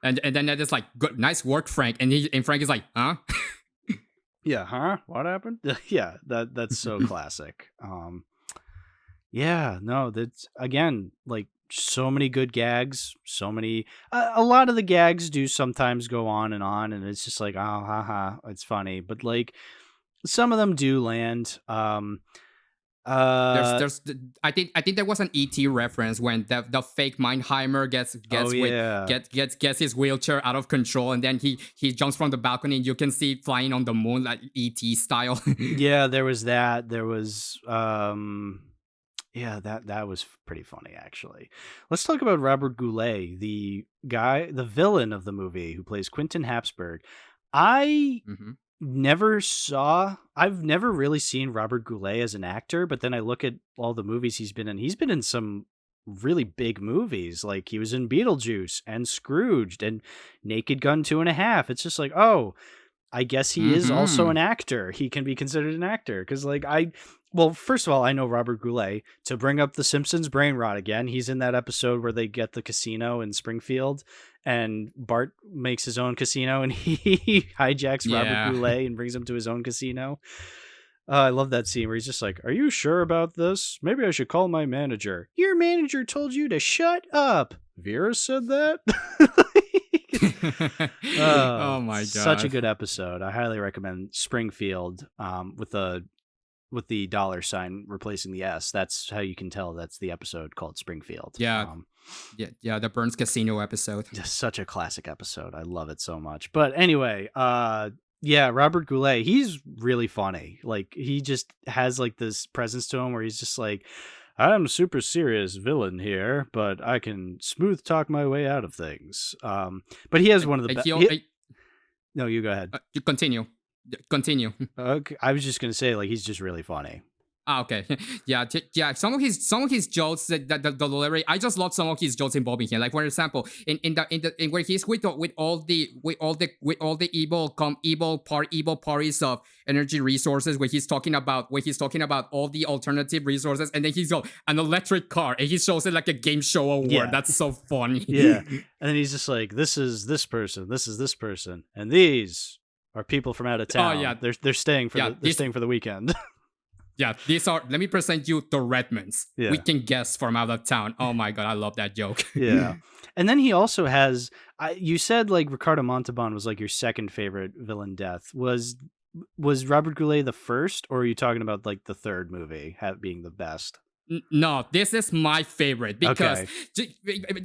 And then they're just like, good, nice work, Frank. And Frank is like, huh? Yeah, huh? What happened? Yeah, that's so classic. Yeah, no, that's again so many good gags, so many a lot of the gags do sometimes go on, and it's just like, oh, haha, it's funny, but some of them do land. There's I think there was an ET reference when the fake Mannheimer gets his wheelchair out of control, and then he jumps from the balcony, and you can see flying on the moon like ET style. Yeah, there was that. There was yeah, that was pretty funny, actually. Let's talk about Robert Goulet, the villain of the movie who plays Quentin Habsburg. I've never really seen Robert Goulet as an actor, but then I look at all the movies he's been in. He's been in some really big movies. Like, he was in Beetlejuice and Scrooged and Naked Gun 2.5. It's just like, oh, I guess he is also an actor. He can be considered an actor. Because well, first of all, I know Robert Goulet. To bring up The Simpsons brain rot again, he's in that episode where they get the casino in Springfield, and Bart makes his own casino, and he hijacks Robert Goulet and brings him to his own casino. I love that scene where he's just like, are you sure about this? Maybe I should call my manager. Your manager told you to shut up. Vera said that? Oh my god. Such a good episode. I highly recommend Springfield, with the dollar sign replacing the S. That's how you can tell that's the episode called Springfield. Yeah. The Burns Casino episode. Just such a classic episode. I love it so much. But anyway, Robert Goulet, he's really funny. He just has this presence to him where he's just like, I'm a super serious villain here, but I can smooth talk my way out of things. But he has one of the best. No, you go ahead. You continue. Okay, I was just gonna say, he's just really funny. Okay. Yeah. Some of his jokes, the delivery, I just love some of his jokes involving him. Like, for example, in where he's with all the evil parties of energy resources, where he's talking about all the alternative resources, and then he's got an electric car, and he shows it like a game show award. Yeah. That's so funny. Yeah. And then he's just like, this is this person, this is this person, and these are people from out of town. Oh yeah, they're staying for the weekend. Yeah, these are. Let me present you the Redmonds. Yeah. We can guess from out of town. Oh my god, I love that joke. Yeah, and then he also has. You said Ricardo Montalban was your second favorite villain death. Was Robert Goulet the first, or are you talking about the third movie being the best? No, this is my favorite because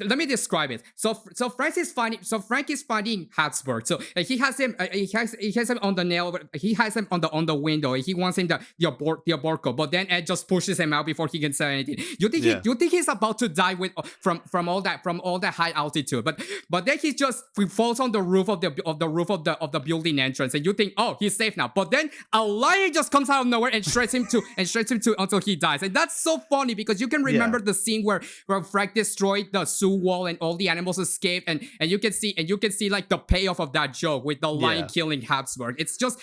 let me describe it. So Frank is finding Habsburg. So he has him on the nail. He has him on the window. He wants him the aborco, but then Ed just pushes him out before he can say anything. You think he's about to die from all that high altitude, but then he falls on the roof of the building entrance, and you think, oh, he's safe now. But then a lion just comes out of nowhere and shreds him to until he dies, and that's so funny because you can remember the scene where Frank destroyed the zoo wall and all the animals escaped, and you can see the payoff of that joke with the lion killing Habsburg. It's just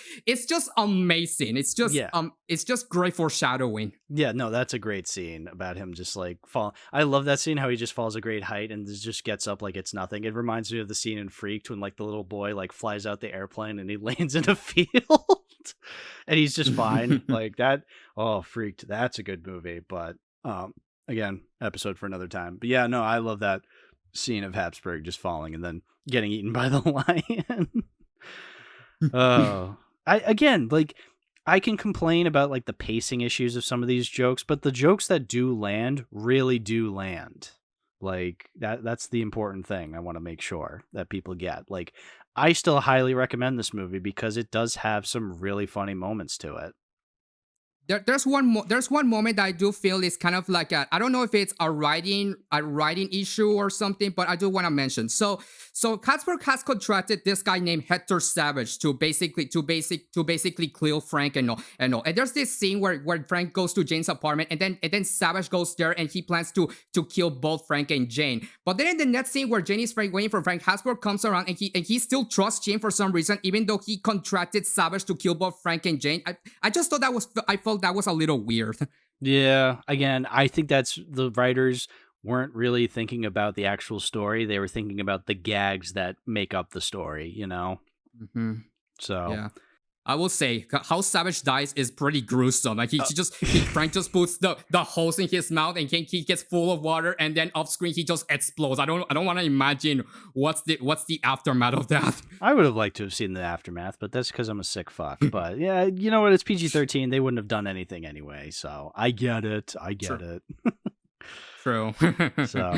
amazing. It's just great foreshadowing. Yeah, no, that's a great scene about him just fall. I love that scene, how he just falls a great height and just gets up like it's nothing. It reminds me of the scene in Freaked when the little boy flies out the airplane and he lands in a field and he's just fine. That. Oh, Freaked. That's a good movie, but again, episode for another time. But yeah, no, I love that scene of Habsburg just falling and then getting eaten by the lion. Oh, I can complain about the pacing issues of some of these jokes, but the jokes that do land really do land. That's the important thing. I want to make sure that people get. I still highly recommend this movie because it does have some really funny moments to it. there's one moment that I do feel is kind of like I don't know if it's a writing issue or something, but I do want to mention. So Katzberg has contracted this guy named Hector Savage to basically kill Frank and all. And there's this scene where Frank goes to Jane's apartment, and then Savage goes there and he plans to kill both Frank and Jane. But then in the next scene where Jane is waiting for Frank, Hasbro comes around and he still trusts Jane for some reason, even though he contracted Savage to kill both Frank and Jane. I just thought I felt that was a little weird. Yeah, again, I think that's the writers weren't really thinking about the actual story. They were thinking about the gags that make up the story, you know? Mm-hmm. So, yeah. I will say how Savage dies is pretty gruesome. Like Frank just puts the hose in his mouth and he gets full of water, and then off screen he just explodes. I don't want to imagine what's the aftermath of that. I would have liked to have seen the aftermath, but that's because I'm a sick fuck. But yeah, you know what? It's PG-13. They wouldn't have done anything anyway. So I get it. True. So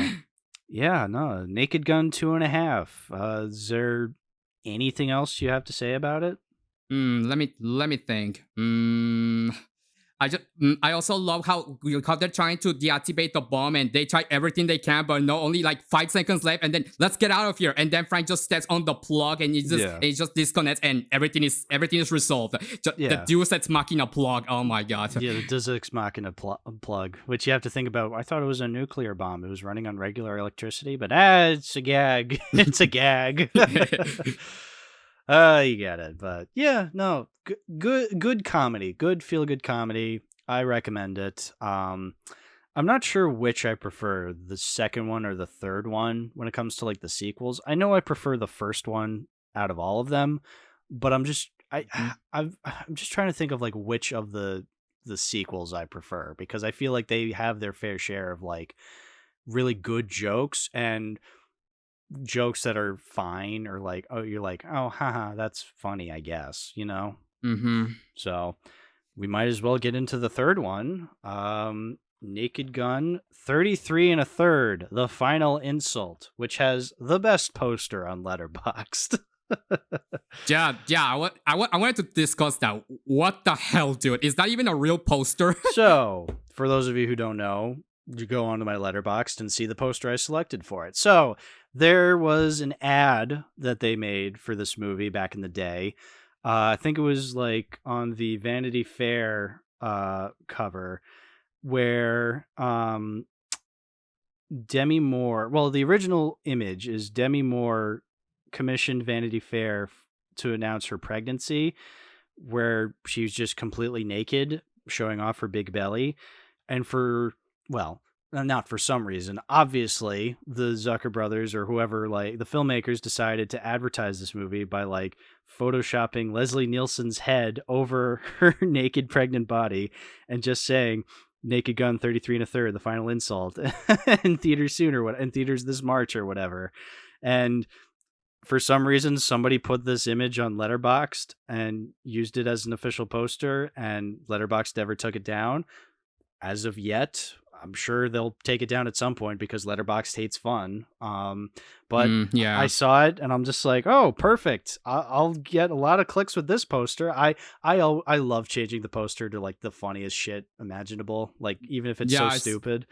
yeah, no, Naked Gun 2.5. Is there anything else you have to say about it? Let me think. I also love how they're trying to deactivate the bomb, and they try everything they can, but no, only like 5 seconds left, and then let's get out of here. And then Frank just steps on the plug, and it just disconnects, and everything is resolved. The Deus Ex Machina plug. Oh my god. Yeah, the Deus Ex Machina plug, which you have to think about. I thought it was a nuclear bomb. It was running on regular electricity, but it's a gag. It's a gag. You get it, but yeah, no, good comedy, good feel-good comedy. I recommend it. I'm not sure which I prefer, the second one or the third one when it comes to like the sequels. I know I prefer the first one out of all of them, but I'm just trying to think of like which of the sequels I prefer, because I feel like they have their fair share of like really good jokes and jokes that are fine, or like, oh, you're like, oh, haha, that's funny, I guess, you know? Mm-hmm. So we might as well get into the third one. Naked Gun 33 1/3, The Final Insult, which has the best poster on Letterboxd. Yeah. I wanted to discuss that. What the hell, dude? Is that even a real poster? So, for those of you who don't know, you go onto my Letterboxd and see the poster I selected for it. So, there was an ad that they made for this movie back in the day. I think it was like on the Vanity Fair cover, where Demi Moore, well, the original image is Demi Moore commissioned Vanity Fair to announce her pregnancy, where she was just completely naked, showing off her big belly. And not for some reason, obviously the Zucker brothers or whoever, like the filmmakers, decided to advertise this movie by like photoshopping Leslie Nielsen's head over her naked pregnant body and just saying Naked Gun 33 1/3, The Final Insult, in theaters soon, or in theaters this March or whatever. And for some reason, somebody put this image on Letterboxd and used it as an official poster, and Letterboxd never took it down. As of yet, I'm sure they'll take it down at some point because Letterboxd hates fun. But yeah. I saw it and I'm just like, oh, perfect. I'll get a lot of clicks with this poster. I love changing the poster to like the funniest shit imaginable, like even if it's so stupid.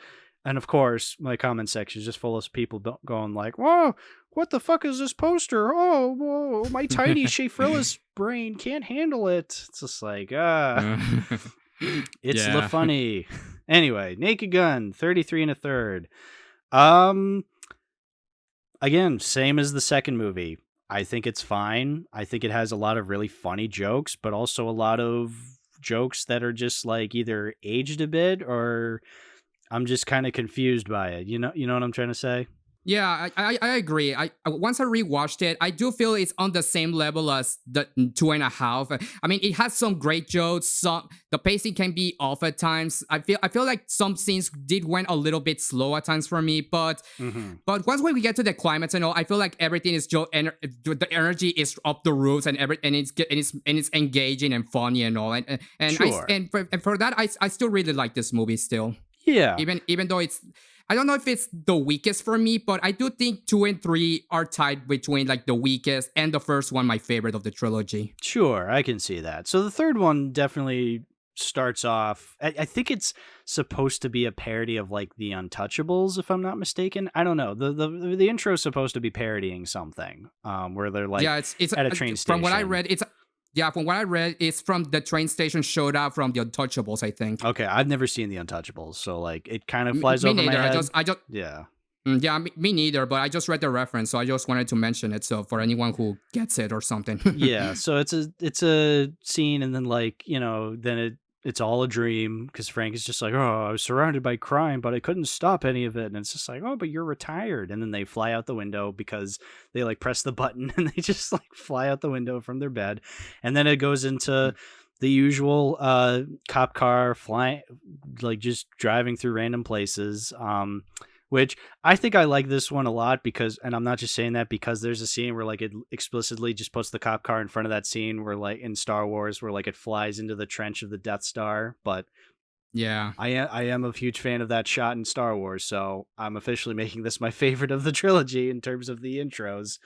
And of course, my comment section is just full of people going like, whoa, what the fuck is this poster? Oh, whoa, my tiny Shafrillis brain can't handle it. It's just like, it's the funny. Anyway, Naked Gun 33 1/3. Again, same as the second movie. I think it's fine. I think it has a lot of really funny jokes, but also a lot of jokes that are just like either aged a bit, or I'm just kind of confused by it. You know what I'm trying to say? Yeah, I agree. I once I rewatched it, I do feel it's on the same level as the 2.5. I mean, it has some great jokes. The pacing can be off at times. I feel like some scenes went a little bit slow at times for me. But once we get to the climax and all, I feel like everything is the energy is up the roofs, and it's engaging and funny and all. And sure. For that, I still really like this movie still. Yeah. Even though it's, I don't know if it's the weakest for me, but I do think 2 and 3 are tied between like the weakest, and the first one my favorite of the trilogy. Sure, I can see that. So the third one definitely starts off. I think it's supposed to be a parody of like the Untouchables, if I'm not mistaken. I don't know. The intro is supposed to be parodying something, where they're like it's at a train station. From what I read, it's from the train station showed out from the Untouchables, I think. Okay, I've never seen the Untouchables, so like it kind of flies over neither. my head. I just yeah. Yeah, me neither, but I just read the reference, so I just wanted to mention it. So for anyone who gets it or something. Yeah, so it's a scene, and then like, you know, then it's all a dream because Frank is just like, oh, I was surrounded by crime, but I couldn't stop any of it. And it's just like, oh, but you're retired. And then they fly out the window because they like press the button and they just like fly out the window from their bed. And then it goes into the usual cop car flying, like just driving through random places. Which I think I like this one a lot because, and I'm not just saying that because there's a scene where like it explicitly just puts the cop car in front of that scene where like in Star Wars where like it flies into the trench of the Death Star. But yeah, I am a huge fan of that shot in Star Wars, so I'm officially making this my favorite of the trilogy in terms of the intros.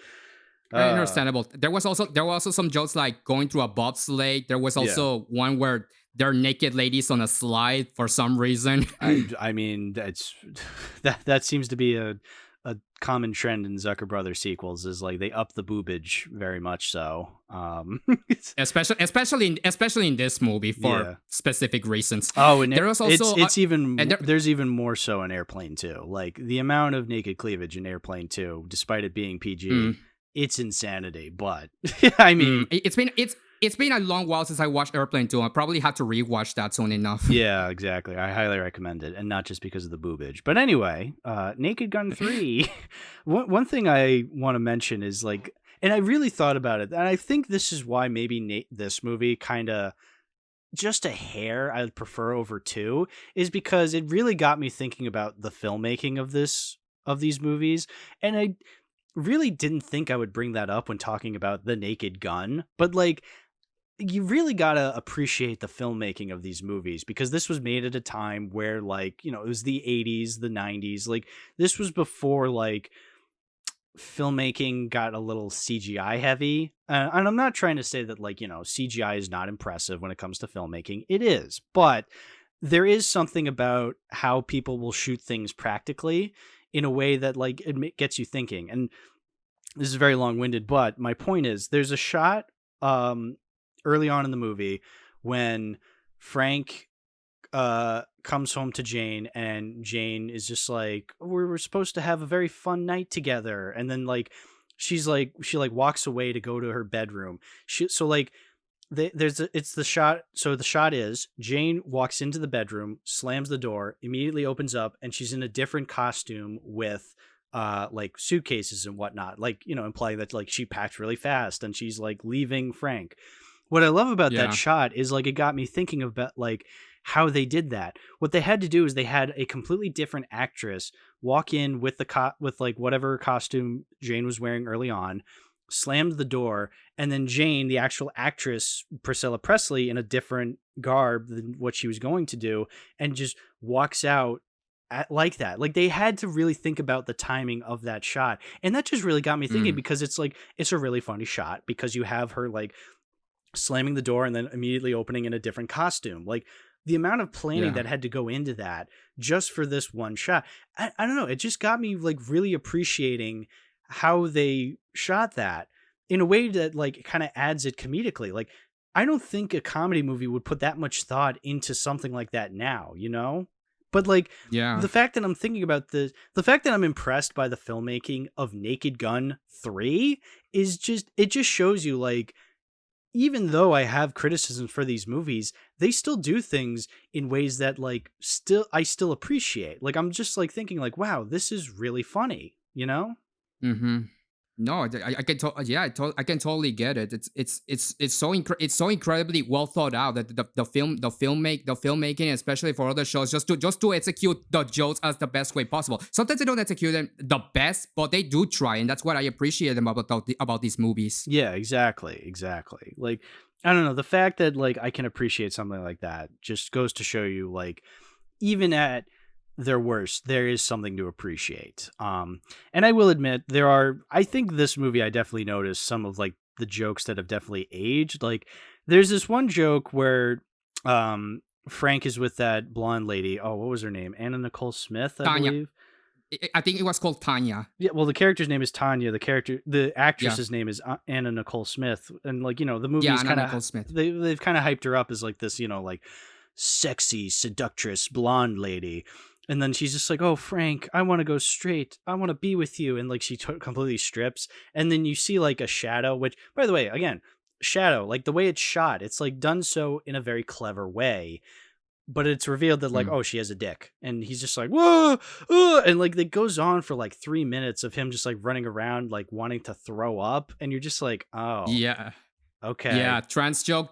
Understandable. There was also some jokes like going through a bobsleigh. There was also one where there are naked ladies on a slide for some reason. I mean, that seems to be a common trend in Zucker Brothers sequels, is like they up the boobage very much so. Especially in this movie for specific reasons. Oh, and there was also there's even more so in Airplane 2. Like the amount of naked cleavage in Airplane 2, despite it being PG, it's insanity. But I mean, It's been a long while since I watched Airplane 2. I probably have to rewatch that soon enough. Yeah, exactly. I highly recommend it, and not just because of the boobage. But anyway, Naked Gun 3. One thing I want to mention is like, and I really thought about it, and I think this is why maybe this movie kind of just a hair I would prefer over 2, is because it really got me thinking about the filmmaking of these movies, and I really didn't think I would bring that up when talking about The Naked Gun, but like, you really gotta appreciate the filmmaking of these movies because this was made at a time where, like, you know, it was the 80s, the 90s. Like, this was before, like, filmmaking got a little CGI heavy. And I'm not trying to say that, like, you know, CGI is not impressive when it comes to filmmaking. It is. But there is something about how people will shoot things practically in a way that, like, it gets you thinking. And this is very long-winded, but my point is there's a shot early on in the movie when Frank comes home to Jane, and Jane is just like, we were supposed to have a very fun night together, and then like she walks away to go to her bedroom. It's the shot. So the shot is Jane walks into the bedroom, slams the door, immediately opens up, and she's in a different costume with like suitcases and whatnot, like, you know, implying that like she packed really fast and she's like leaving Frank. What I love about that shot is like it got me thinking about like how they did that. What they had to do is they had a completely different actress walk in with with like whatever costume Jane was wearing early on, slammed the door, and then Jane, the actual actress Priscilla Presley, in a different garb than what she was going to do, and just walks out like that. Like they had to really think about the timing of that shot, and that just really got me thinking because it's like it's a really funny shot because you have her like slamming the door and then immediately opening in a different costume. Like the amount of planning that had to go into that just for this one shot. I don't know. It just got me like really appreciating how they shot that in a way that like kind of adds it comedically. Like I don't think a comedy movie would put that much thought into something like that now, you know? But like the fact that I'm thinking about the fact that I'm impressed by the filmmaking of Naked Gun 3 is just, it just shows you like, even though I have criticisms for these movies, they still do things in ways that like I still appreciate. Like I'm just like thinking like, wow, this is really funny, you know? Mm-hmm. No, I can I can totally get it. It's so incredibly well thought out that the filmmaking, especially for other shows, just to execute the jokes as the best way possible. Sometimes they don't execute them the best, but they do try, and that's what I appreciate them about these movies. Yeah, exactly. Like I don't know, the fact that like I can appreciate something like that just goes to show you like even at their worst, there is something to appreciate. And I will admit I think this movie, I definitely noticed some of like the jokes that have definitely aged. Like there's this one joke where Frank is with that blonde lady. Oh, what was her name? Anna Nicole Smith, I Tanya. believe. I think it was called Tanya. Yeah, well, the character's name is Tanya. The Yeah. actress's name is Anna Nicole Smith, and like the Yeah, movie's Anna kind Nicole of Smith. they've kind of hyped her up as like this, like sexy seductress blonde lady, and then she's just like, "Oh, Frank, I want to go straight. I want to be with you," and like she completely strips, and then you see like a shadow. Which, by the way, again, shadow, like the way it's shot, it's like done so in a very clever way. But it's revealed that like, Mm. oh, she has a dick, and he's just like, whoa, and like it goes on for like 3 minutes of him just like running around like wanting to throw up, and you're just like, oh, Yeah. okay, Yeah, trans joke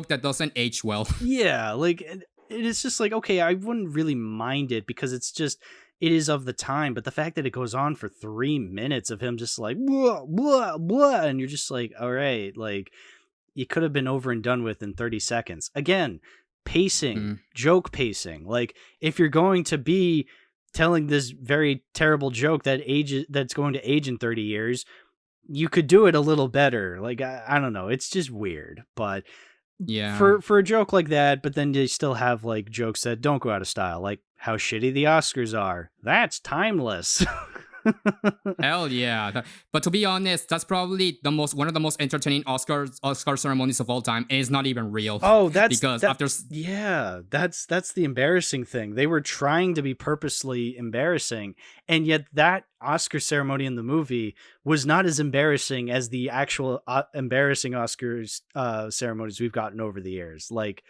that doesn't age well. yeah, like it's just like, okay, I wouldn't really mind it because it is of the time, but the fact that it goes on for 3 minutes of him just like blah blah blah, and you're just like, all right, like you could have been over and done with in 30 seconds. Again, pacing, Mm. joke pacing. Like if you're going to be telling this very terrible joke that's going to age in 30 years, you could do it a little better. Like I don't know, it's just weird. But Yeah. for a joke like that, but then you still have like jokes that don't go out of style, like how shitty the Oscars are. That's timeless. Hell yeah. But to be honest, that's probably one of the most entertaining Oscar ceremonies of all time. And it's not even real. Oh, that's because that, after yeah, that's the embarrassing thing. They were trying to be purposely embarrassing, and yet that Oscar ceremony in the movie was not as embarrassing as the actual embarrassing Oscars ceremonies we've gotten over the years. Like,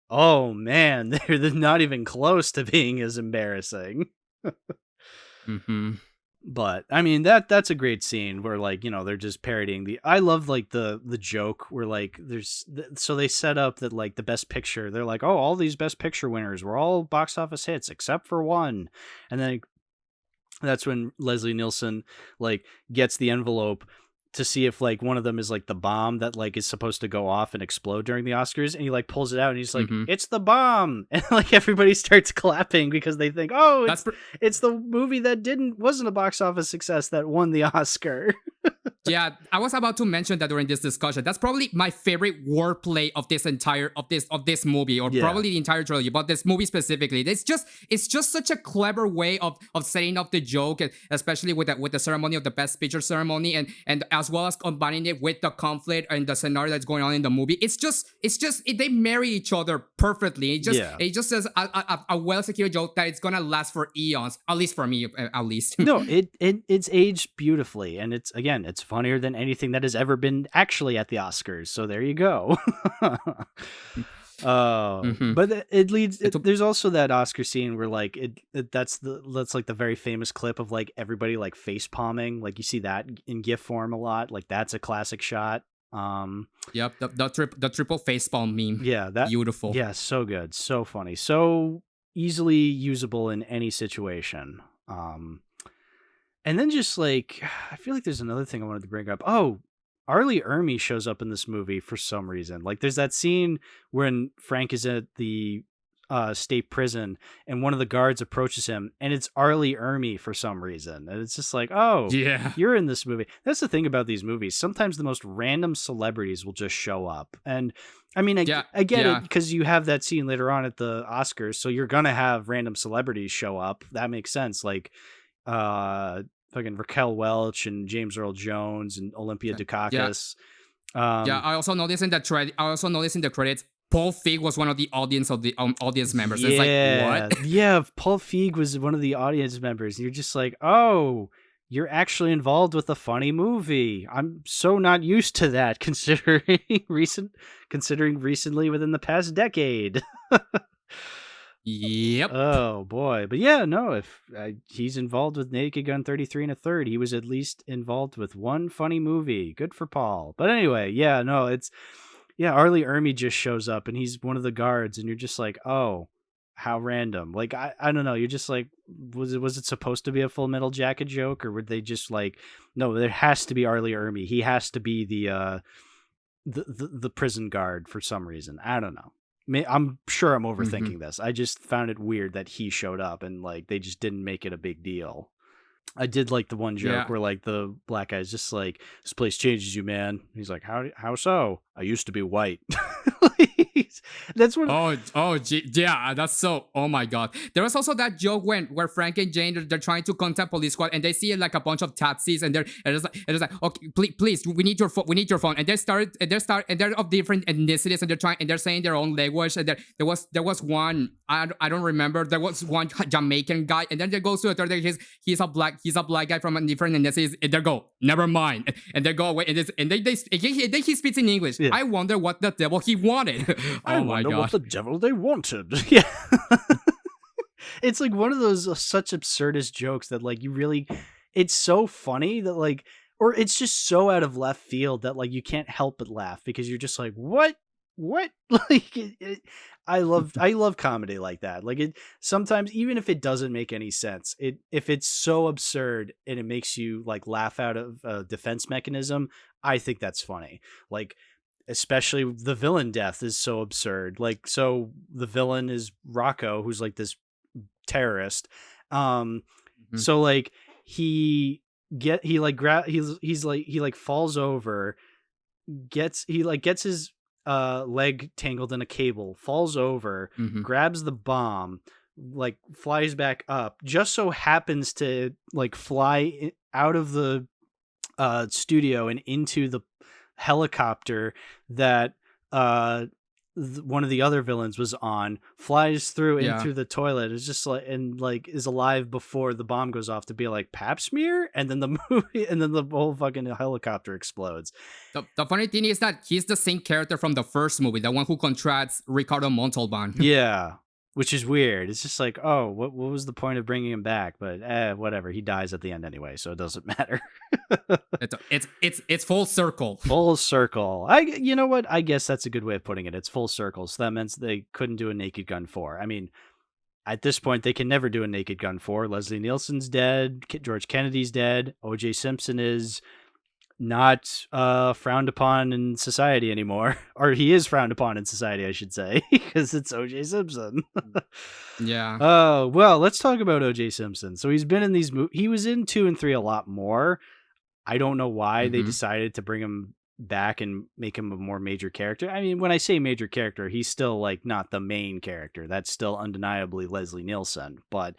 oh man, they're not even close to being as embarrassing. mm-hmm. But I mean that's a great scene where like they're just parodying I love like the joke where like so they set up that like the best picture, they're like, oh, all these best picture winners were all box office hits except for one, and then that's when Leslie Nielsen like gets the envelope to see if like one of them is like the bomb that like is supposed to go off and explode during the Oscars, and he like pulls it out and he's like, Mm-hmm. it's the bomb, and like everybody starts clapping because they think, oh, it's the movie that wasn't a box office success that won the Oscar. Yeah, I was about to mention that during this discussion. That's probably my favorite wordplay of this entire of this movie, or probably the entire trilogy, but this movie specifically. It's just such a clever way of setting up the joke, especially with the ceremony of the Best Picture ceremony, and as well as combining it with the conflict and the scenario that's going on in the movie. They marry each other perfectly. It just says a well executed joke that it's gonna last for eons, at least for me, at least. No, it's aged beautifully, and it's funnier than anything that has ever been actually at the Oscars. So there you go. Mm-hmm. But it leads. There's also that Oscar scene where like that's like the very famous clip of like everybody like face palming. Like you see that in GIF form a lot. Like that's a classic shot. Yep, the triple facepalm meme. Yeah, that beautiful. Yeah, so good, so funny, so easily usable in any situation. And then just like, I feel like there's another thing I wanted to bring up. Oh, Arlie Ermy shows up in this movie for some reason. Like there's that scene when Frank is at the state prison and one of the guards approaches him and it's Arlie Ermy for some reason. And it's just like, oh, yeah, you're in this movie. That's the thing about these movies. Sometimes the most random celebrities will just show up. And I mean, I get it because you have that scene later on at the Oscars. So you're going to have random celebrities show up. That makes sense. Like, fucking Raquel Welch and James Earl Jones and Olympia Dukakis. I also noticed in the credits, Paul Feig was one of the audience members. Yeah, it's like, what? Yeah, Paul Feig was one of the audience members. And you're just like, oh, you're actually involved with a funny movie. I'm so not used to that, considering recently within the past decade. Yep. Oh boy, but yeah, no. If he's involved with Naked Gun 33 and a third, he was at least involved with one funny movie. Good for Paul. But anyway, yeah, no, Arlie Ermy just shows up and he's one of the guards, and you're just like, oh, how random. Like I don't know. You're just like, was it supposed to be a Full Metal Jacket joke, or were they just like, no, there has to be Arlie Ermy. He has to be the prison guard for some reason. I don't know. I'm sure I'm overthinking this. I just found it weird that he showed up and like they just didn't make it a big deal. I did like the one joke Yeah. where like the black guy's just like, "This place changes you, man." He's like, "How so? I used to be white." That's what. Yeah, that's so. Oh my god. There was also that joke where Frank and Jane they're trying to contact police squad and they see like a bunch of taxis and it's like okay, please, we need your phone, and they're of different ethnicities and they're saying their own language and there was one I don't remember, there was one Jamaican guy and then there goes to a third he's a black guy from a different ethnicity and they go never mind and they go away and he speaks in English. Yeah. I wonder what the devil he wanted. I Oh my wonder what gosh. the devil they wanted. Yeah. It's like one of those such absurdist jokes that like you really, it's so funny that like, or it's just so out of left field that like you can't help but laugh because you're just like, what? Like I love comedy like that. Like it sometimes, even if it doesn't make any sense, if it's so absurd and it makes you like laugh out of a defense mechanism, I think that's funny. Like especially the villain death is so absurd. Like, so the villain is Rocco, who's like this terrorist. Mhm. So like he's like he like falls over, gets his leg tangled in a cable, falls over, Mhm. grabs the bomb, like flies back up, just so happens to like fly out of the studio and into the helicopter that one of the other villains was on, flies through Yeah. into the toilet. It's just like, and like is alive before the bomb goes off to be like pap smear, and then the movie and then the whole fucking helicopter explodes. The funny thing is that he's the same character from the first movie, the one who contracts Ricardo Montalban. Yeah, which is weird. It's just like, oh, what was the point of bringing him back? But whatever. He dies at the end anyway, so it doesn't matter. It's full circle. Full circle. You know what? I guess that's a good way of putting it. It's full circle. So that means they couldn't do a Naked Gun 4. I mean, at this point, they can never do a Naked Gun 4. Leslie Nielsen's dead. George Kennedy's dead. O.J. Simpson is not frowned upon in society anymore. Or he is frowned upon in society, I should say, because it's O.J. Simpson. Yeah. Oh, well, let's talk about O.J. Simpson. So he's been in these movies. He was in 2 and 3 a lot more. I don't know why they Mhm. decided to bring him back and make him a more major character. I mean, when I say major character, he's still like not the main character. That's still undeniably Leslie Nielsen, but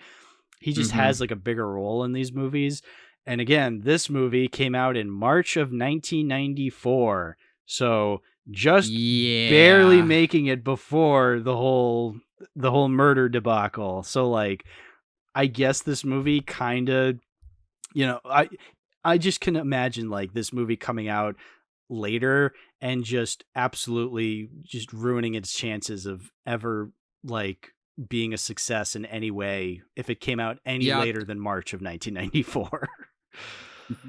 he just Mhm. has like a bigger role in these movies. And again, this movie came out in March of 1994. So just barely Yeah. making it before the whole murder debacle. So like I guess this movie kind of, you know, I just can imagine like this movie coming out later and just absolutely just ruining its chances of ever like being a success in any way if it came out any Yeah. later than March of 1994.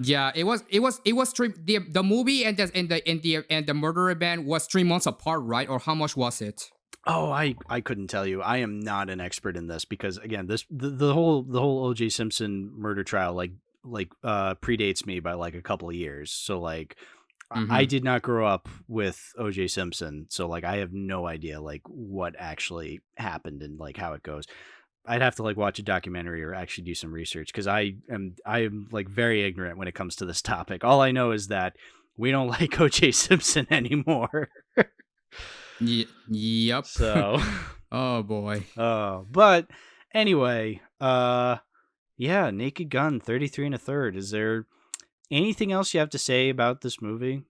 Yeah, the movie and the murder event was 3 months apart, right? Or how much was it? Oh, I couldn't tell you. I am not an expert in this because again, the whole O.J. Simpson murder trial predates me by like a couple of years. So like I Mhm. did not grow up with O.J. Simpson, so like I have no idea like what actually happened and like how it goes. I'd have to like watch a documentary or actually do some research because I am like very ignorant when it comes to this topic. All I know is that we don't like O.J. Simpson anymore. Yep. So, Oh boy. but anyway, yeah, Naked Gun 33 and a third. Is there anything else you have to say about this movie?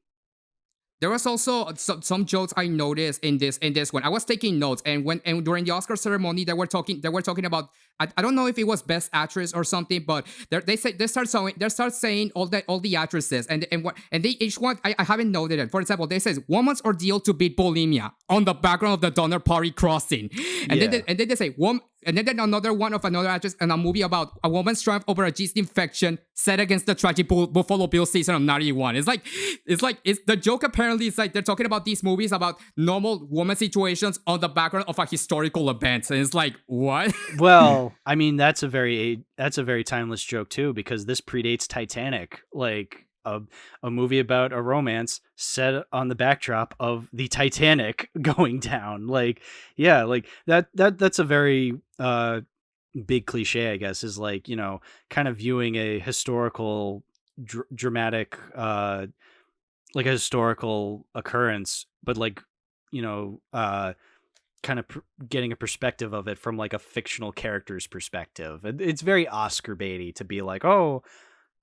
There was also some jokes I noticed in this one. I was taking notes, and during the Oscar ceremony, they were talking about I don't know if it was Best Actress or something, but they start saying all the actresses and they each one I haven't noted it. For example, they says woman's ordeal to beat bulimia on the background of the Donner Party crossing, and Yeah. then they say and then another one of another actress in a movie about a woman's triumph over a yeast infection set against the tragic Buffalo Bills season of '91. It's the joke apparently is like they're talking about these movies about normal woman situations on the background of a historical event, and it's like what? Well, I mean that's a very timeless joke too because this predates Titanic, like a movie about a romance set on the backdrop of the Titanic going down. Like, yeah, like that's a very big cliche, I guess, is like, kind of viewing a historical dramatic like a historical occurrence, but like, you know, kind of getting a perspective of it from like a fictional character's perspective. It's very Oscar baity to be like, oh,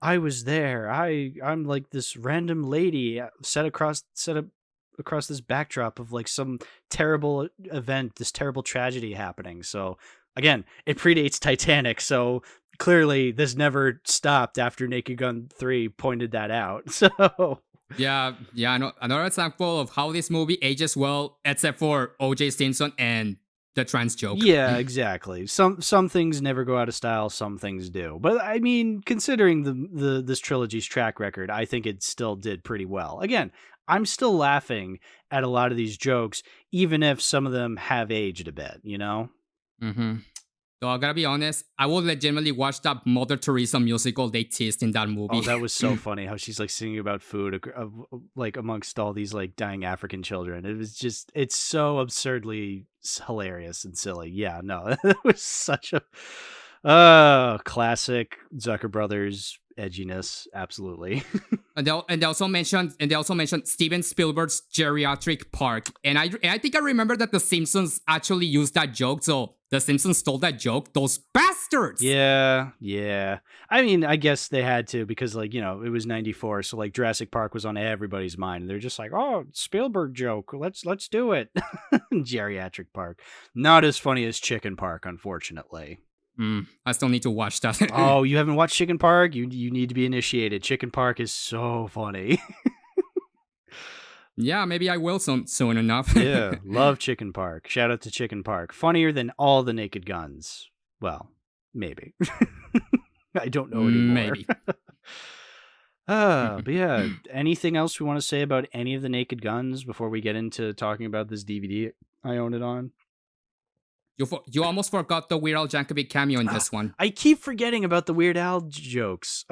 I was there. I'm like this random lady set across this backdrop of like some terrible event, this terrible tragedy happening. So again, it predates Titanic, so clearly this never stopped after Naked Gun 3 pointed that out. So Yeah, another example of how this movie ages well, except for O.J. Simpson and the trans joke. yeah, exactly. Some things never go out of style, some things do. But I mean, considering this trilogy's track record, I think it still did pretty well. Again, I'm still laughing at a lot of these jokes, even if some of them have aged a bit, Mm-hmm. So I gotta be honest, I will legitimately watch that Mother Teresa musical they teased in that movie. Oh, that was so funny how she's like singing about food, like amongst all these like dying African children. It was just, it's so absurdly hilarious and silly. Yeah, no, it was such a classic Zucker Brothers edginess. Absolutely. And they also mentioned Steven Spielberg's geriatric park, and I think I remember that The Simpsons actually used that joke. So The Simpsons stole that joke. Those bastards. Yeah. I mean, I guess they had to because like it was '94, so like Jurassic Park was on everybody's mind, and they're just like, oh, Spielberg joke. Let's do it. Geriatric Park, not as funny as Chicken Park, unfortunately. I still need to watch that. Oh, you haven't watched Chicken Park? You need to be initiated. Chicken Park is so funny. Yeah, maybe I will soon enough. Yeah, love Chicken Park. Shout out to Chicken Park. Funnier than all the Naked Guns. Well, maybe. I don't know anymore. Maybe. But yeah, anything else we want to say about any of the Naked Guns before we get into talking about this DVD I own it on? You almost forgot the Weird Al Yankovic cameo in this one. I keep forgetting about the Weird Al jokes.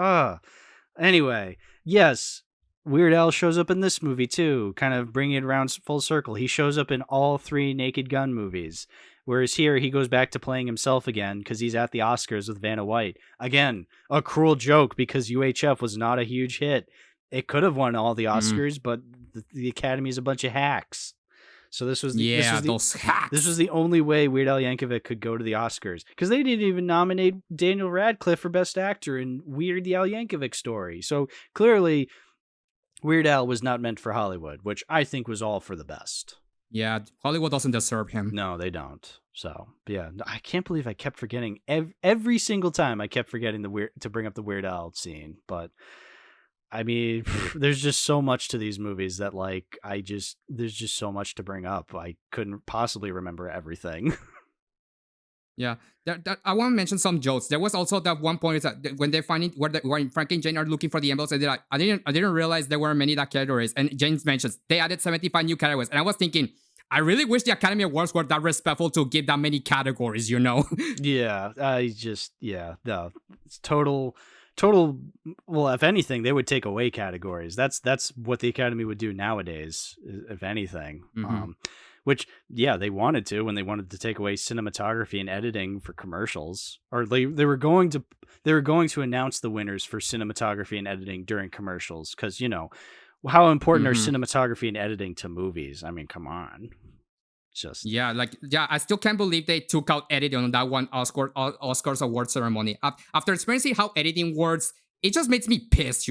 Anyway, yes, Weird Al shows up in this movie too, kind of bringing it around full circle. He shows up in all 3 Naked Gun movies, whereas here he goes back to playing himself again because he's at the Oscars with Vanna White. Again, a cruel joke because UHF was not a huge hit. It could have won all the Oscars, but the Academy is a bunch of hacks. So those hacks. This was the only way Weird Al Yankovic could go to the Oscars because they didn't even nominate Daniel Radcliffe for Best Actor in Weird the Al Yankovic Story. So clearly, Weird Al was not meant for Hollywood, which I think was all for the best. Yeah, Hollywood doesn't deserve him. No, they don't. So yeah, I can't believe I kept forgetting every single time. I kept forgetting to bring up the Weird Al scene, but. I mean, there's just so much to these movies that like there's just so much to bring up. I couldn't possibly remember everything. Yeah, I want to mention some jokes. There was also that one point that when they find it when Frank and Jane are looking for the envelopes, and they're like, I didn't realize there were many that categories. And James mentions they added 75 new categories, and I was thinking, I really wish the Academy Awards were that respectful to give that many categories. Yeah, no, it's total. Well, if anything, they would take away categories. That's what the Academy would do nowadays, if anything. Which they wanted to when they wanted to take away cinematography and editing for commercials, or they were going to announce the winners for cinematography and editing during commercials because how important are cinematography and editing to movies? I mean, come on. I still can't believe they took out editing on that one Oscars award ceremony. After experiencing how editing works, it just makes me pissed,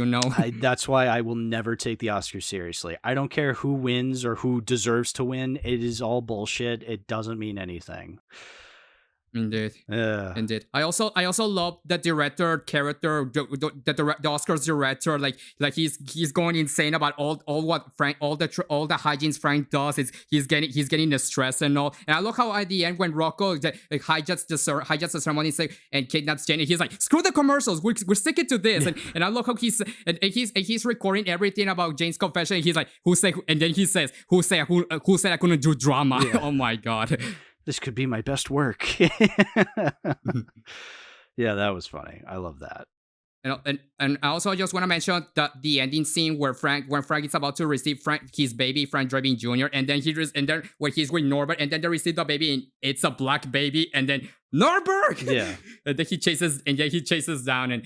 That's why I will never take the Oscars seriously. I don't care who wins or who deserves to win. It is all bullshit. It doesn't mean anything. Indeed. I also love the director character, the Oscars director. Like he's going insane about all the hijinks Frank does. He's getting the stress and all. And I love how at the end when Rocco hijacks the ceremony and kidnaps Jenny, he's like, screw the commercials. We're sticking to this. And I love how he's recording everything about Jane's confession. And he's like, who said I couldn't do drama? Yeah. Oh my god. This could be my best work. Yeah, that was funny. I love that. And I also just want to mention the ending scene when Frank is about to receive his baby, Frank Drebin Jr., and then when he's with Norbert, and then they receive the baby, and it's a black baby, and then Norberg. Yeah. And then he chases down and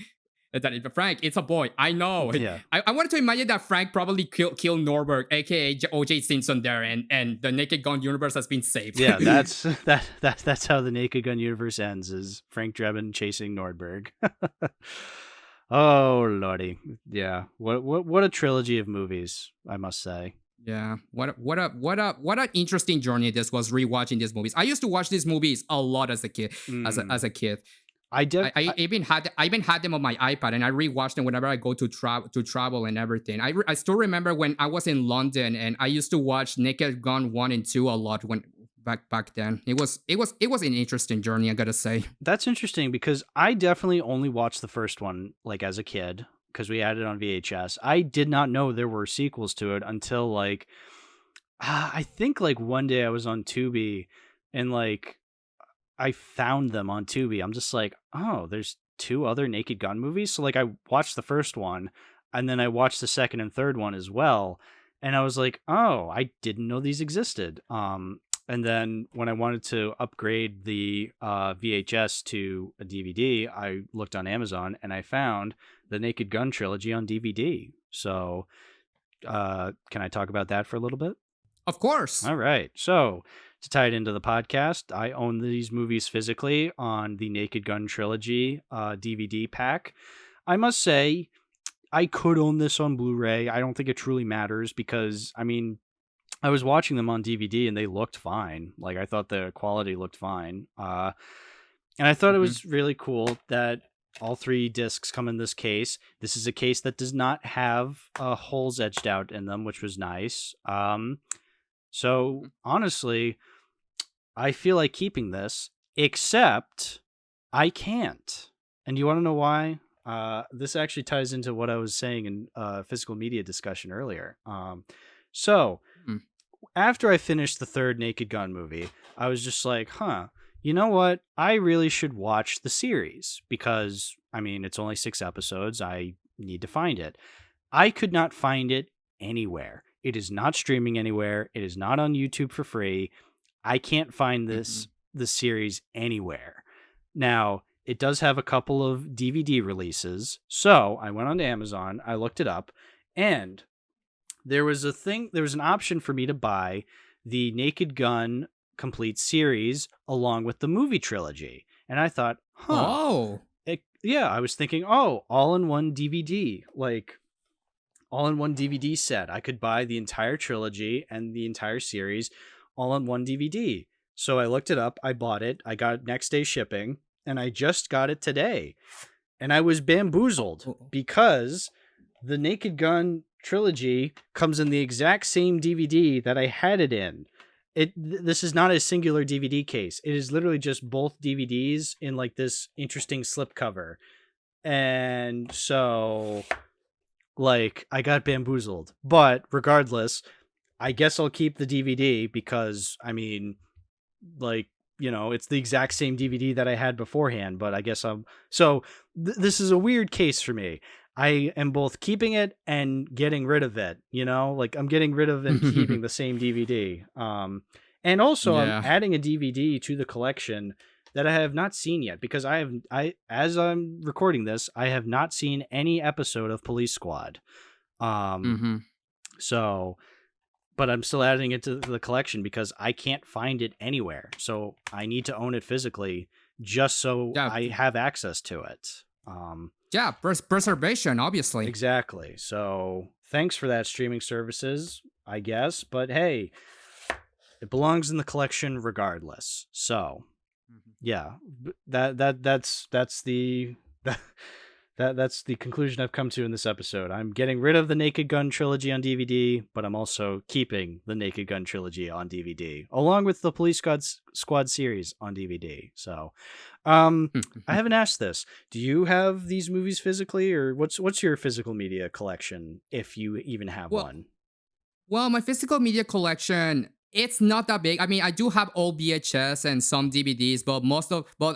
then Frank, it's a boy. I know. Yeah. I wanted to imagine that Frank probably killed Norberg, aka O.J. Simpson there, and the Naked Gun universe has been saved. Yeah, that's how the Naked Gun universe ends, is Frank Drebin chasing Nordberg. Oh lordy. Yeah. What a trilogy of movies, I must say. Yeah, what an interesting journey this was, rewatching these movies. I used to watch these movies a lot as a kid. As a kid, I even had them on my iPad, and I rewatched them whenever I go to travel and everything. I still remember when I was in London, and I used to watch Naked Gun 1 and 2 a lot when back then. It was an interesting journey, I gotta say. That's interesting because I definitely only watched the first one like as a kid because we had it on VHS. I did not know there were sequels to it until like I think like one day I was on Tubi and like I found them on Tubi. I'm just like, oh, there's 2 other Naked Gun movies. So like I watched the first one and then I watched the second and third one as well. And I was like, oh, I didn't know these existed. And then when I wanted to upgrade the VHS to a DVD, I looked on Amazon and I found the Naked Gun trilogy on DVD. So can I talk about that for a little bit? Of course. All right. So to tie it into the podcast, I own these movies physically on the Naked Gun trilogy DVD pack. I must say, I could own this on Blu-ray. I don't think it truly matters because, I mean, I was watching them on DVD and they looked fine. Like I thought the quality looked fine. And I thought it was really cool that all 3 discs come in this case. This is a case that does not have holes etched out in them, which was nice. So honestly, I feel like keeping this, except I can't. And you want to know why? This actually ties into what I was saying in physical media discussion earlier. So after I finished the 3rd Naked Gun movie, I was just like, you know what? I really should watch the series because, I mean, it's only 6 episodes. I need to find it. I could not find it anywhere. It is not streaming anywhere. It is not on YouTube for free. I can't find this series anywhere. Now, it does have a couple of DVD releases. So I went on to Amazon. I looked it up and there was an option for me to buy the Naked Gun complete series along with the movie trilogy. And I thought, I was thinking, all-in-one DVD, like all-in-one DVD set. I could buy the entire trilogy and the entire series all on one DVD. So I looked it up, I bought it, I got next day shipping, and I just got it today. And I was bamboozled because the Naked Gun trilogy comes in the exact same DVD that I had it in. This is not a singular DVD case. It is literally just both DVDs in like this interesting slipcover. And so like I got bamboozled. But regardless, I guess I'll keep the DVD because I mean like, you know, it's the exact same DVD that I had beforehand, but I guess this is a weird case for me. I am both keeping it and getting rid of it, you know, like I'm getting rid of and keeping the same DVD. And also I'm adding a DVD to the collection that I have not seen yet because as I'm recording this, I have not seen any episode of Police Squad. So, but I'm still adding it to the collection because I can't find it anywhere. So I need to own it physically just so I have access to it. Preservation, obviously. Exactly. So thanks for that, streaming services, I guess. But hey, it belongs in the collection regardless. So yeah, that's the that's the conclusion I've come to in this episode. I'm getting rid of the Naked Gun trilogy on DVD, but I'm also keeping the Naked Gun trilogy on DVD, along with the Police Squad series on DVD. So, I haven't asked this. Do you have these movies physically, or what's your physical media collection, if you even have one? Well, my physical media collection, It's not that big. I mean, I do have old VHS and some DVDs, but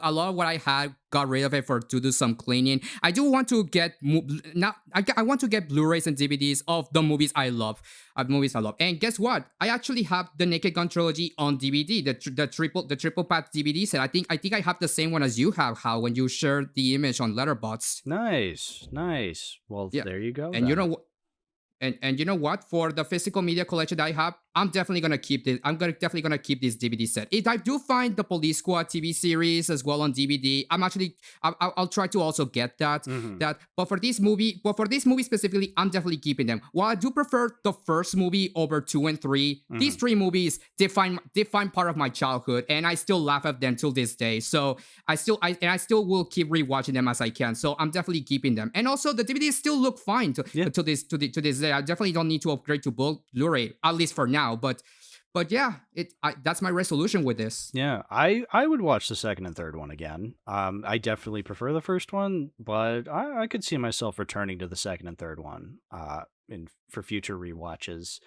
a lot of what I had got rid of it to do some cleaning. I do want to get I want to get Blu-rays and DVDs of the movies I love, And guess what? I actually have the Naked Gun trilogy on DVD, the triple pack DVD set. I think I have the same one as you have, Hal, when you shared the image on Letterboxd. Nice. Well, yeah. There you go. And you know what? And you know what? For the physical media collection that I have, I'm definitely gonna keep this. Definitely gonna keep this DVD set. If I do find the Police Squad TV series as well on DVD, I'll try to also get that. But for this movie specifically, I'm definitely keeping them. While I do prefer the first movie over 2 and 3, these 3 movies define part of my childhood, and I still laugh at them till this day. So I still will keep rewatching them as I can. So I'm definitely keeping them. And also the DVDs still look fine to this day. I definitely don't need to upgrade to Blu-ray, at least for now. But yeah, that's my resolution with this. Yeah, I would watch the second and third one again. I definitely prefer the first one, but I could see myself returning to the second and third one for future rewatches.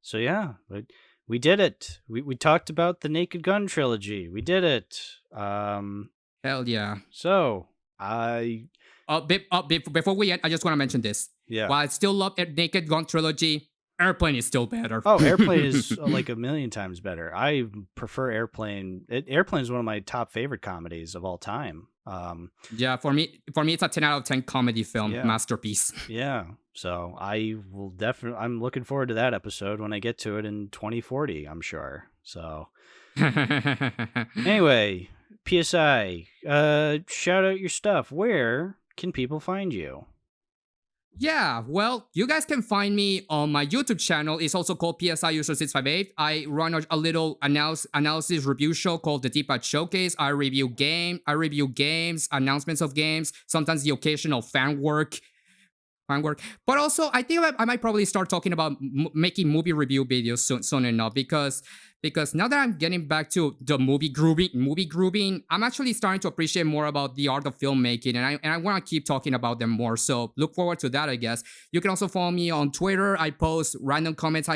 So yeah, but we did it. We talked about the Naked Gun trilogy. We did it. Hell yeah. So before we end, I just want to mention this. Yeah. While I still love Naked Gun trilogy, Airplane is still better. Oh, Airplane is like a million times better. I prefer Airplane. Airplane is one of my top favorite comedies of all time. Yeah, for me, it's a 10 out of 10 comedy film masterpiece. Yeah. So I will definitely. I'm looking forward to that episode when I get to it in 2040. I'm sure. So anyway, PSI, shout out your stuff. Where can people find you? Yeah, well, you guys can find me on my YouTube channel. It's also called PSIUser658. I run a little analysis review show called the Deep Pat Showcase. I review games, announcements of games, sometimes the occasional fan work. But also, I think I might probably start talking about making movie review videos soon enough because now that I'm getting back to the movie grooving, I'm actually starting to appreciate more about the art of filmmaking, and I want to keep talking about them more. So look forward to that, I guess. You can also follow me on Twitter. I post random comments,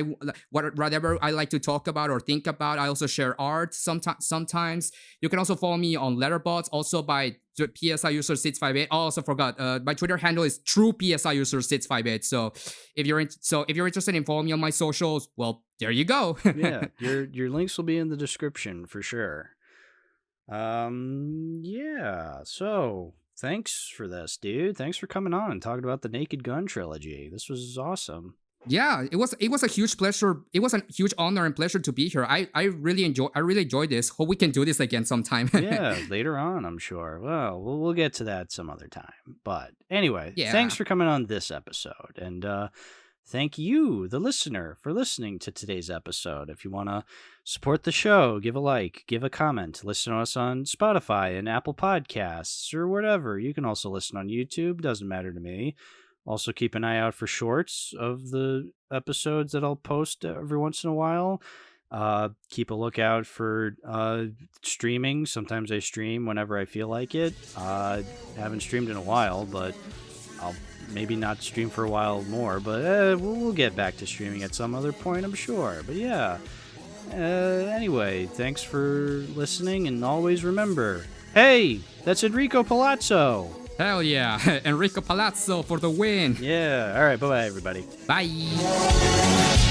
whatever I like to talk about or think about. I also share art sometimes. You can also follow me on Letterboxd, also by PSIUser658. I also forgot. My Twitter handle is true PSIUser658. So if you're interested in following me on my socials, well, there you go. Yeah, your links will be in the description for sure. Yeah. So thanks for this, dude. Thanks for coming on and talking about the Naked Gun trilogy. This was awesome. Yeah, it was a huge pleasure. It was a huge honor and pleasure to be here. I really enjoyed this. Hope we can do this again sometime. Yeah, later on, I'm sure. Well, we'll get to that some other time. But anyway, Thanks for coming on this episode. And thank you, the listener, for listening to today's episode. If you want to support the show, give a like, give a comment, listen to us on Spotify and Apple Podcasts or whatever. You can also listen on YouTube. Doesn't matter to me. Also, keep an eye out for shorts of the episodes that I'll post every once in a while. Keep a lookout for streaming. Sometimes I stream whenever I feel like it. Haven't streamed in a while, but I'll maybe not stream for a while more. But we'll get back to streaming at some other point, I'm sure. But yeah. Anyway, thanks for listening, and always remember, hey, that's Enrico Palazzo. Hell yeah. Enrico Palazzo for the win. Yeah. All right. Bye-bye, everybody. Bye.